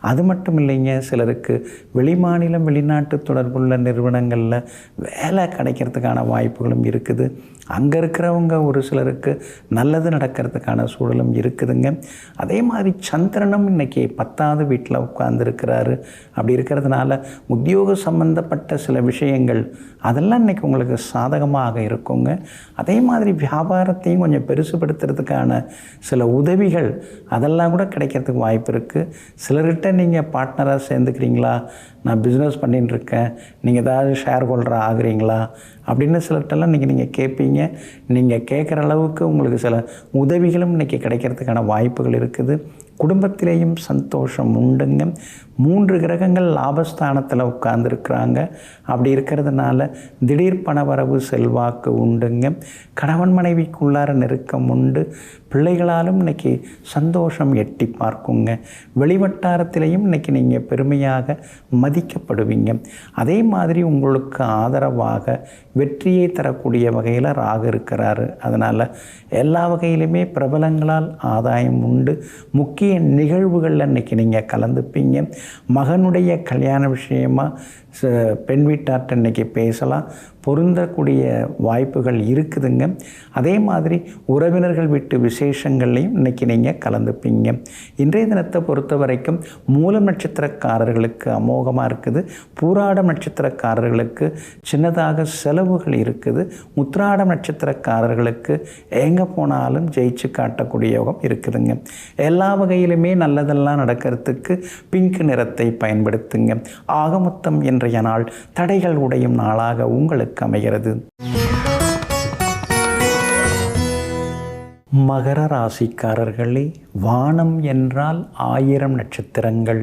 அது மட்டும் இல்லைங்க, சிலருக்கு வெளிமாநிலம் வெளிநாட்டு தொடர்புள்ள நிறுவனங்களில் வேலை கிடைக்கிறதுக்கான வாய்ப்புகளும் இருக்குது. அங்கே இருக்கிறவங்க ஒரு சிலருக்கு நல்லது நடக்கிறதுக்கான சூழலும் இருக்குதுங்க. அதே மாதிரி சந்திரனும் இன்றைக்கி 10வது வீட்டில் உட்கார்ந்துருக்கிறாரு. அப்படி இருக்கிறதுனால உத்தியோக சம்பந்தப்பட்ட சில விஷயங்கள் அதெல்லாம் இன்றைக்கி உங்களுக்கு சாதகமாக இருக்குங்க. அதே மாதிரி வியாபாரத்தையும் கொஞ்சம் பெருசுபடுத்துறதுக்கான சில உதவிகள் அதெல்லாம் கூட கிடைக்கிறதுக்கு வாய்ப்பு இருக்குது. சிலர்கிட்ட நீங்கள் பார்ட்னராக சேர்ந்துக்கிறீங்களா, நான் பிஸ்னஸ் பண்ணின்னு இருக்கேன், நீங்கள் ஏதாவது ஷேர் ஹோல்டராக ஆகுறீங்களா அப்படின்னு சிலர்கிட்டலாம் இன்றைக்கி நீங்கள் கேட்பீங்க. நீங்கள் கேட்குற அளவுக்கு உங்களுக்கு சில உதவிகளும் இன்றைக்கி கிடைக்கிறதுக்கான வாய்ப்புகள் இருக்குது. குடும்பத்திலேயும் சந்தோஷம் உண்டுங்க. 3 கிரகங்கள் லாபஸ்தானத்தில் உட்கார்ந்துருக்குறாங்க. அப்படி இருக்கிறதுனால திடீர் பணவரவு செல்வாக்கு உண்டுங்க. கணவன் மனைவிக்குள்ளார நெருக்கம் உண்டு. பிள்ளைகளாலும் இன்றைக்கி சந்தோஷம் எட்டி பார்க்குங்க. வெளிவட்டாரத்திலையும் இன்றைக்கி நீங்கள் பெருமையாக மதிக்கப்படுவீங்க. அதே மாதிரி உங்களுக்கு ஆதரவாக வெற்றியை தரக்கூடிய வகையில் ராகு இருக்கிறாரு. அதனால் எல்லா வகையிலுமே பிரபலங்களால் ஆதாயம் உண்டு. முக்கிய நிகழ்வுகளில் இன்றைக்கி நீங்கள் கலந்துப்பீங்க. மகனுடைய கல்யாண விஷயமாக பெண் வீட்டார்ட்ட இன்றைக்கி பேசலாம். பொருந்தக்கூடிய வாய்ப்புகள் இருக்குதுங்க. அதே மாதிரி உறவினர்கள் வீட்டு விசேஷங்கள்லையும் இன்றைக்கி நீங்கள் கலந்துப்பீங்க. இன்றைய தினத்தை பொறுத்த வரைக்கும் மூலம் நட்சத்திரக்காரர்களுக்கு அமோகமாக இருக்குது. பூராடம் நட்சத்திரக்காரர்களுக்கு சின்னதாக செலவுகள் இருக்குது. உத்திராடம் நட்சத்திரக்காரர்களுக்கு எங்கே போனாலும் ஜெயிச்சு காட்டக்கூடிய யோகம் இருக்குதுங்க. எல்லா வகையிலுமே நல்லதெல்லாம் நடக்கிறதுக்கு பிங்க் நிறத்தை பயன்படுத்துங்க. ஆகமொத்தம் இன்றைய நாள் தடைகள் உடையும் நாளாக உங்களுக்கு அமைகிறது. மகர ராசிக்காரர்களே, வானம் என்றால் 1000 நட்சத்திரங்கள்,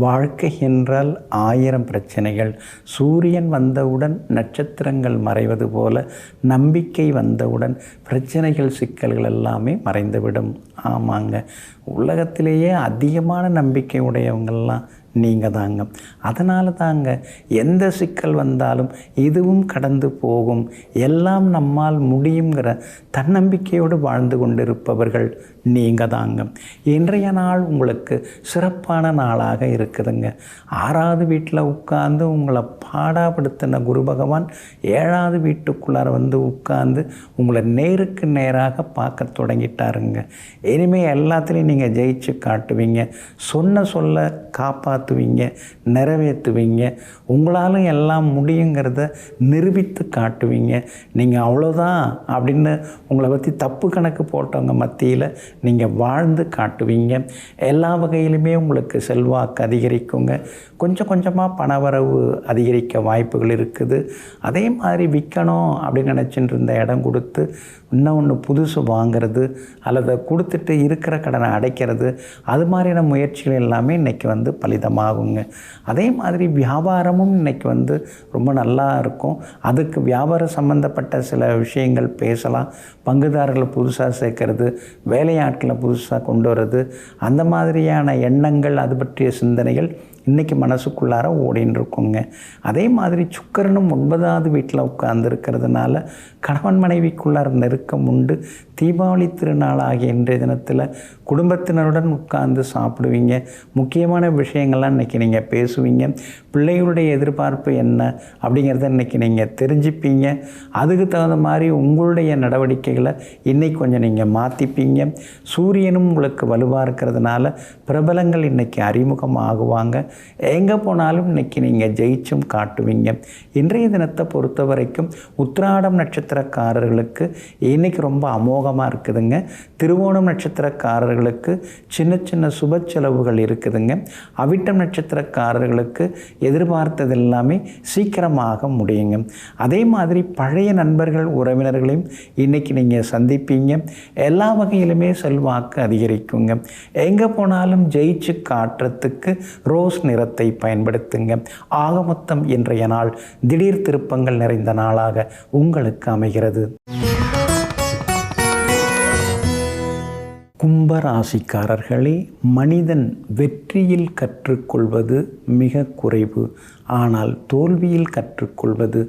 வாழ்க்கை என்றால் 1000 பிரச்சனைகள். சூரியன் வந்தவுடன் நட்சத்திரங்கள் மறைவது போல நம்பிக்கை வந்தவுடன் பிரச்சனைகள், சிக்கல்கள் எல்லாமே மறைந்துவிடும். ஆமாங்க, உலகத்திலேயே அதிகமான நம்பிக்கை உடையவங்கள்லாம் நீங்கள் தாங்க. அதனால தாங்க எந்த சிக்கல் வந்தாலும் இதுவும் கடந்து போகும், எல்லாம் நம்மால் முடியுங்கிற தன்னம்பிக்கையோடு வாழ்ந்து கொண்டிருப்பவர்கள் நீங்கள் தாங்க. இன்றைய நாள் உங்களுக்கு சிறப்பான நாளாக இருக்குதுங்க. 6வது வீட்டில் உட்கார்ந்து உங்களை பாடாப்படுத்தின குரு பகவான் 7வது வீட்டுக்குள்ளார வந்து உட்கார்ந்து உங்களை நேருக்கு நேராக பார்க்க தொடங்கிட்டாருங்க. இனிமேல் எல்லாத்துலேயும் நீங்கள் ஜெயிச்சு காட்டுவீங்க. சொன்ன சொல்ல காப்பாற்றுவீங்க, நிறைவேற்றுவீங்க. உங்களாலும் எல்லாம் முடியுங்கிறத நிரூபித்து காட்டுவீங்க. நீங்கள் அவ்வளோதான் அப்படின்னு உங்களை பற்றி தப்பு கணக்கு போட்டவங்க மத்தியில் நீங்கள் வாழ்ந்து காட்டுவீங்க. எல்லா வகையிலுமே உங்களுக்கு செல்வாக்கு அதிகரிக்குங்க. கொஞ்சம் கொஞ்சமாக பணவரவு அதிகரிக்க வாய்ப்புகள் இருக்குது. அதே மாதிரி விற்கணும் அப்படின்னு நினச்சிட்டு இருந்த இடம் கொடுத்து இன்னொன்று புதுசு வாங்கிறது அல்லது கொடுத்துட்டு இருக்கிற கடனை அடைக்கிறது, அது மாதிரியான முயற்சிகள் எல்லாமே இன்றைக்கி வந்து பலிதமாகுங்க. அதே மாதிரி வியாபாரமும் இன்றைக்கி வந்து ரொம்ப நல்லா இருக்கும். அதுக்கு வியாபாரம் சம்மந்தப்பட்ட சில விஷயங்கள் பேசலாம். பங்குதாரர்களை புதுசாக சேர்க்கறது, வேலையாட்களை புதுசாக கொண்டு வர்றது, அந்த மாதிரியான எண்ணங்கள், அது பற்றிய சிந்தனைகள் இன்றைக்கி மனசுக்குள்ளார ஓடின்னு இருக்குங்க. அதே மாதிரி சுக்கிரனும் 9வது வீட்டில் உட்கார்ந்துருக்கிறதுனால கணவன் மனைவிக்குள்ளார நெருக்கம் உண்டு. தீபாவளி திருநாள் ஆகிய இன்றைய தினத்தில் குடும்பத்தினருடன் உட்கார்ந்து சாப்பிடுவீங்க. முக்கியமான விஷயங்கள்லாம் இன்றைக்கி நீங்கள் பேசுவீங்க. பிள்ளைகளுடைய எதிர்பார்ப்பு என்ன அப்படிங்கிறத இன்றைக்கி நீங்கள் தெரிஞ்சுப்பீங்க. அதுக்கு தகுந்த மாதிரி உங்களுடைய நடவடிக்கைகளை இன்றைக்கி கொஞ்சம் நீங்கள் மாற்றிப்பீங்க. சூரியனும் உங்களுக்கு வலுவாக இருக்கிறதுனால பிரபலங்கள் இன்றைக்கி அறிமுகம் ஆகுவாங்க. எங்கே போனாலும் இன்றைக்கி நீங்கள் ஜெயிச்சும் காட்டுவீங்க. இன்றைய தினத்தை பொறுத்த வரைக்கும் உத்திராடம் நட்சத்திரக்காரர்களுக்கு இன்றைக்கி ரொம்ப அமோகமாக இருக்குதுங்க. திருவோணம் நட்சத்திரக்காரர்களுக்கு சின்ன சின்ன சுப செலவுகள் இருக்குதுங்க. அவிட்டம் நட்சத்திரக்காரர்களுக்கு எதிர்பார்த்தது எல்லாமே சீக்கிரமாக முடியுங்க. அதே மாதிரி பழைய நண்பர்கள், உறவினர்களையும் இன்றைக்கி நீங்கள் சந்திப்பீங்க. எல்லா வகையிலுமே செல்வாக்கு அதிகரிக்குங்க. எங்கே போனாலும் ஜெயிச்சு காட்டுறதுக்கு ரோஸ் நிறத்தை பயன்படுத்துங்க. ஆக மொத்தம் இன்றைய நாள் திடீர் திருப்பங்கள் நிறைந்த நாளாக உங்களுக்கு அமைகிறது. கும்பராசிக்காரர்களே, மனிதன் வெற்றியில் கற்றுக்கொள்வது மிக குறைவு, ஆனால் தோல்வியில் கற்றுக்கொள்வது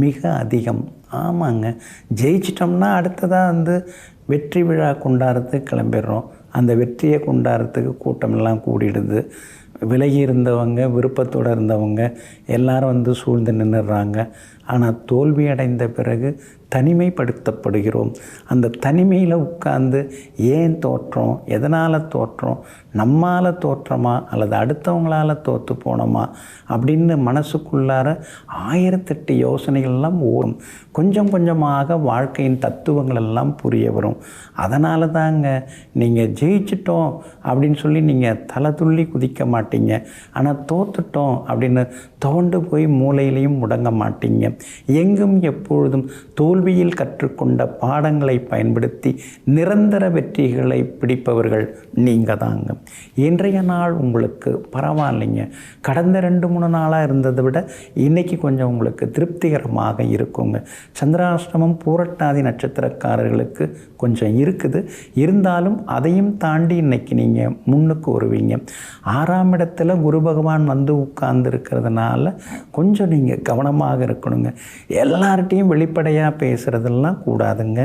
மிக அதிகம். ஆமாங்க, ஜெயிச்சிட்டோம்னா அடுத்ததாக வந்து வெற்றி விழா கொண்டாடுறதுக்கு கிளம்பிடுறோம். அந்த வெற்றியை கொண்டாடுறதுக்கு கூட்டமெல்லாம் கூடிடுது. விலகி இருந்தவங்க, விருப்பத்தோடு இருந்தவங்க எல்லாரும் வந்து சூழ்ந்து நின்றுடுறாங்க. ஆனால் தோல்வி அடைந்த பிறகு தனிமைப்படுத்தப்படுகிறோம். அந்த தனிமையில் உட்கார்ந்து ஏன் தோற்றோம், எதனால் தோற்றோம், நம்மால் தோற்றமா அல்லது அடுத்தவங்களால் தோற்று போனோமா அப்படின்னு மனசுக்குள்ளார 1008 யோசனைகள்லாம் ஓடும். கொஞ்சம் கொஞ்சமாக வாழ்க்கையின் தத்துவங்கள் எல்லாம் புரிய வரும். அதனால தாங்க நீங்கள் ஜெயிச்சிட்டோம் அப்படின்னு சொல்லி நீங்கள் தலை துள்ளி குதிக்க மாட்டீங்க. ஆனால் தோற்றுட்டோம் அப்படின்னு தோண்டு போய் மூலையிலையும் முடங்க மாட்டீங்க. எங்கும் எப்பொழுதும் தோல்வியில் கற்றுக்கொண்ட பாடங்களை பயன்படுத்தி நிரந்தர வெற்றிகளை பிடிப்பவர்கள் நீங்கள் தாங்க. இன்றைய நாள் உங்களுக்கு பரவாயில்லைங்க. கடந்த 2-3 நாளாக இருந்ததை விட இன்றைக்கி கொஞ்சம் உங்களுக்கு திருப்திகரமாக இருக்குங்க. சந்திராஷ்டமம் பூரட்டாதி நட்சத்திரக்காரர்களுக்கு கொஞ்சம் இருக்குது. இருந்தாலும் அதையும் தாண்டி இன்றைக்கி நீங்கள் முன்னுக்கு வருவீங்க. 6ஆம் இடத்துல குரு பகவான் வந்து உட்கார்ந்து இருக்கிறதுனால கொஞ்சம் நீங்கள் கவனமாக இருக்கணுங்க. எல்லார்ட்டையும் வெளிப்படையாக பேசுகிறதெல்லாம் கூடாதுங்க.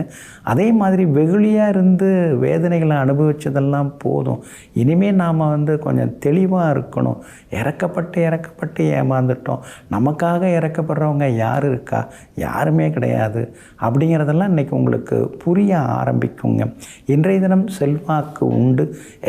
அதே மாதிரி வெகுளியாக இருந்து வேதனைகளை அனுபவித்ததெல்லாம் போதும். இனிமேல் நாம் வந்து கொஞ்சம் தெளிவாக இருக்கணும். இறக்கப்பட்டு ஏமாந்துட்டோம், நமக்காக இறக்கப்படுறவங்க யார் இருக்கா? யாருமே கிடையாது அப்படிங்கிறதெல்லாம் இன்றைக்கி உங்களுக்கு புரிய ஆரம்பிக்குங்க. இன்றைய தினம் செல்வாக்கு உண்டு.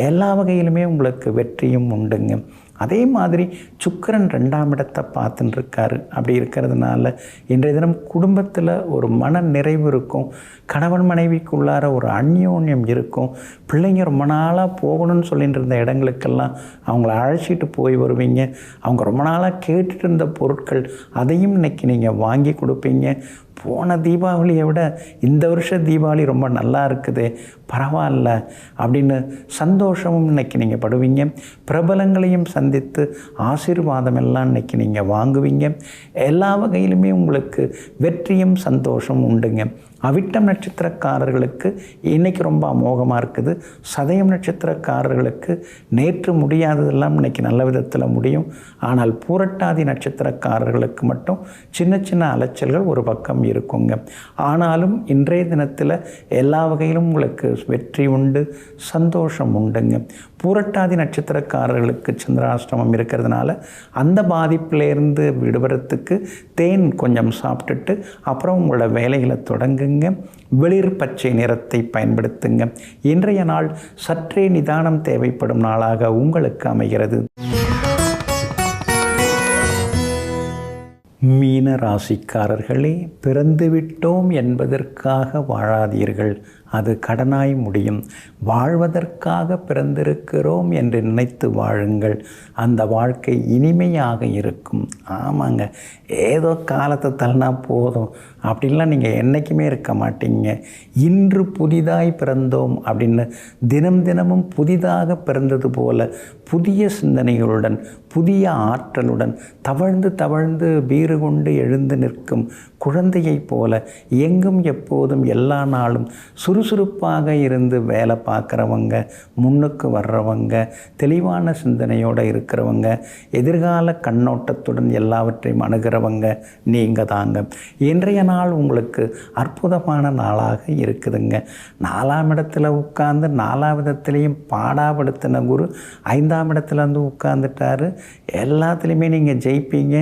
எல்லா வகையிலுமே உங்களுக்கு வெற்றியும் உண்டுங்க. அதே மாதிரி சுக்கிரன் 2ஆம் இடத்தை பார்த்துட்டு இருக்காரு. அப்படி இருக்கிறதுனால இன்றைய தினம் குடும்பத்தில் ஒரு மன நிறைவு இருக்கும். கணவன் மனைவிக்குள்ளார ஒரு அந்யோன்யம் இருக்கும். பிள்ளைங்க ரொம்ப நாளாக போகணும்னு சொல்லிட்டு இருந்த இடங்களுக்கெல்லாம் அவங்கள அழைச்சிட்டு போய் வருவீங்க. அவங்க ரொம்ப நாளாக கேட்டுட்டு இருந்த பொருட்கள் அதையும் இன்றைக்கி நீங்கள் வாங்கி கொடுப்பீங்க. போன தீபாவளியை விட இந்த வருஷம் தீபாவளி ரொம்ப நல்லா இருக்குது, பரவாயில்ல அப்படின்னு சந்தோஷமும் இன்றைக்கி நீங்கள் படுவீங்க. பிரபலங்களையும் சந்தித்து ஆசீர்வாதம் எல்லாம் இன்றைக்கி நீங்கள் வாங்குவீங்க. எல்லா வகையிலுமே உங்களுக்கு வெற்றியும் சந்தோஷம் உண்டுங்க. அவிட்டம் நட்சத்திரக்காரர்களுக்கு இன்றைக்கி ரொம்ப அமோகமாக இருக்குது. சதயம் நட்சத்திரக்காரர்களுக்கு நேற்று முடியாததெல்லாம் இன்றைக்கி நல்ல விதத்தில் முடியும். ஆனால் பூரட்டாதி நட்சத்திரக்காரர்களுக்கு மட்டும் சின்ன சின்ன அலைச்சல்கள் ஒரு பக்கம் இருக்குங்க. ஆனாலும் இன்றைய தினத்தில் எல்லா வகையிலும் உங்களுக்கு வெற்றி உண்டு, சந்தோஷம் உண்டுங்க. பூரட்டாதி நட்சத்திரக்காரர்களுக்கு சந்திராஷ்டமம் இருக்கிறதுனால அந்த பாதிப்பிலேருந்து விடுபடுறதுக்கு தேன் கொஞ்சம் சாப்பிட்டுட்டு அப்புறம் உங்களோட வேலைகளை தொடங்குங்க. வெளிர் பச்சை நிறத்தை பயன்படுத்துங்க. இன்றைய நாள் சற்றே நிதானம் தேவைப்படும் நாளாக உங்களுக்கு அமைகிறது. மீன ராசிக்காரர்களே, பிறந்துவிட்டோம் என்பதற்காக வாழாதீர்கள், அது கடனாய் முடியும். வாழ்வதற்காக பிறந்திருக்கிறோம் என்று நினைத்து வாழுங்கள், அந்த வாழ்க்கை இனிமையாக இருக்கும். ஆமாங்க, ஏதோ காலத்தை தள்ளினா போதும் அப்படின்லாம் நீங்கள் என்றைக்குமே இருக்க மாட்டீங்க. இன்று புதிதாய் பிறந்தோம் அப்படின்னு தினம் தினமும் புதிதாக பிறந்தது போல புதிய சிந்தனைகளுடன் புதிய ஆற்றலுடன் தவழ்ந்து தவழ்ந்து வீறு கொண்டு எழுந்து நிற்கும் குழந்தையைப் போல எங்கும் எப்போதும் எல்லா நாளும் சுறுசுறுப்பாக இருந்து வேலை பார்க்குறவங்க, முன்னுக்கு வர்றவங்க, தெளிவான சிந்தனையோடு இருக்கிறவங்க, எதிர்கால கண்ணோட்டத்துடன் எல்லாவற்றையும் அணுகிறவங்க நீங்கள் தாங்க. இன்றைய நாள் உங்களுக்கு அற்புதமான நாளாக இருக்குதுங்க. 4ஆம் இடத்துல உட்கார்ந்து 4ஆம் இடத்துலையும் பாடாப்படுத்தின குரு 5ஆம் இடத்துல வந்து உட்கார்ந்துட்டாரு. எல்லாத்துலேயுமே நீங்கள் ஜெயிப்பீங்க.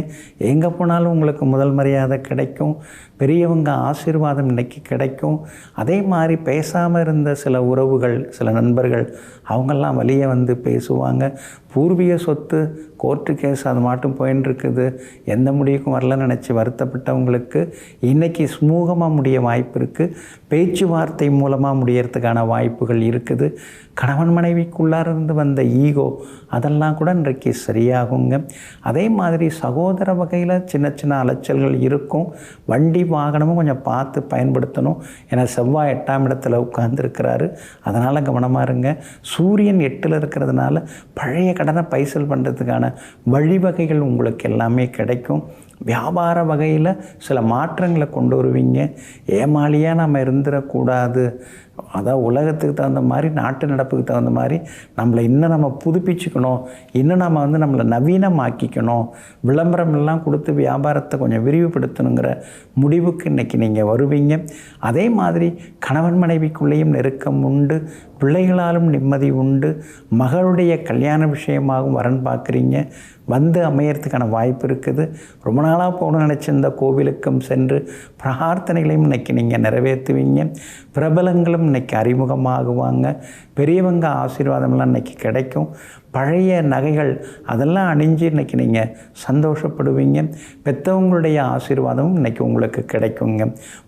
எங்கே போனாலும் உங்களுக்கு முதல் மரியாதை கிடைக்கும். பெரியவங்க ஆசீர்வாதம் இன்னைக்கு கிடைக்கும். அதே மாதிரி பேசாமல் இருந்த சில உறவுகள், சில நண்பர்கள் அவங்கெல்லாம் வெளியே வந்து பேசுவாங்க. பூர்வீக சொத்து கோர்ட்டு கேஸ் அது மாட்டும் போயின்னு இருக்குது, எந்த முடிவுக்கும் வரலன்னு நினச்சி வருத்தப்பட்டவங்களுக்கு இன்றைக்கி சுமூகமாக முடிய வாய்ப்பு இருக்குது. பேச்சுவார்த்தை மூலமாக முடியறதுக்கான வாய்ப்புகள் இருக்குது. கணவன் மனைவிக்குள்ளார இருந்து வந்த ஈகோ அதெல்லாம் கூட இன்றைக்கு சரியாகுங்க. அதே மாதிரி சகோதர வகையில் சின்ன சின்ன அலைச்சல்கள் இருக்கும். வண்டி வாகனமும் கொஞ்சம் பார்த்து பயன்படுத்தணும். ஏன்னா செவ்வாய் 8ஆம் இடத்துல உட்கார்ந்துருக்கிறாரு, அதனால் கவனமாக இருங்க. சூரியன் 8ல் இருக்கிறதுனால பழைய கடனை பைசல் பண்ணுறதுக்கான வழிவகைகள் உங்களுக்கு எல்லாமே கிடைக்கும். வியாபார வகையில் சில மாற்றங்களை கொண்டு வருவீங்க. ஏமாளியாக நம்ம இருந்துடக்கூடாது. அதான் உலகத்துக்கு தகுந்த மாதிரி, நாட்டு நடப்புக்கு தகுந்த மாதிரி நம்மளை இன்னும் நம்ம புதுப்பிச்சுக்கணும், இன்னும் நம்ம நம்மளை நவீனமாக்கிக்கணும், விளம்பரம் எல்லாம் கொடுத்து வியாபாரத்தை கொஞ்சம் விரிவுபடுத்தணுங்கிற முடிவுக்கு இன்றைக்கி நீங்கள் வருவீங்க. அதே மாதிரி கணவன் மனைவிக்குள்ளேயும் நெருக்கம் உண்டு, பிள்ளைகளாலும் நிம்மதி உண்டு. மகளுடைய கல்யாண விஷயமாகவும் வரன் பார்க்குறீங்க, வந்து அமையறதுக்கான வாய்ப்பு இருக்குது. ரொம்ப நாளாக போகணும்னு நினச்சிருந்த கோவிலுக்கும் சென்று பிரார்த்தனைகளையும் இன்றைக்கி நீங்கள் நிறைவேற்றுவீங்க. பிரபலங்களும் இன்றைக்கி அறிமுகமாகுவாங்க. பெரியவங்க ஆசீர்வாதம்லாம் இன்றைக்கி கிடைக்கும். பழைய நகைகள் அதெல்லாம் அணிஞ்சு இன்றைக்கி நீங்கள் சந்தோஷப்படுவீங்க. பெற்றவங்களுடைய ஆசீர்வாதமும் இன்றைக்கி உங்களுக்கு கிடைக்குங்க.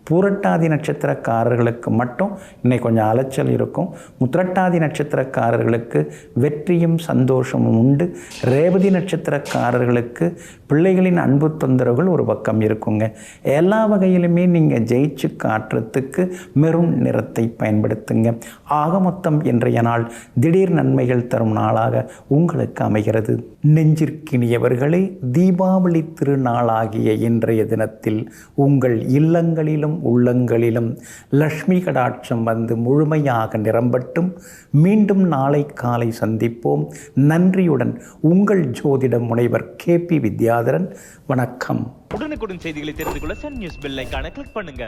பூரட்டாதி நட்சத்திரக்காரர்களுக்கு மட்டும் இன்றைக்கி கொஞ்சம் அலைச்சல் இருக்கும். உத்திரட்டாதி நட்சத்திரக்காரர்களுக்கு வெற்றியும் சந்தோஷமும் உண்டு. ரேவதி நட்சத்திரக்காரர்களுக்கு பிள்ளைகளின் அன்பு தொந்தரவுகள் ஒரு பக்கம் இருக்குங்க. எல்லா வகையிலுமே நீங்கள் ஜெயிச்சு காட்டுறதுக்கு மெரூன் நிறத்தை பயன்படுத்துங்க. ஆக மொத்தம் இன்றைய நாள் திடீர் நன்மைகள் தரும் நாளாக உங்களுக்கு அமைகிறது. நெஞ்சிற்கினியவர்களே, தீபாவளி திருநாளாகிய இன்றைய தினத்தில் உங்கள் இல்லங்களிலும் உள்ளங்களிலும் லக்ஷ்மி கடாட்சம் வந்து முழுமையாக நிரம்பட்டும். மீண்டும் நாளை காலை சந்திப்போம். நன்றியுடன் உங்கள் ஜோதிட முனைவர் KP வித்யாதரன். வணக்கம். உடனுக்குடன் செய்திகளை தெரிந்து கொள்ள சன் நியூஸ் பெல் ஐகானை கிளிக் பண்ணுங்க.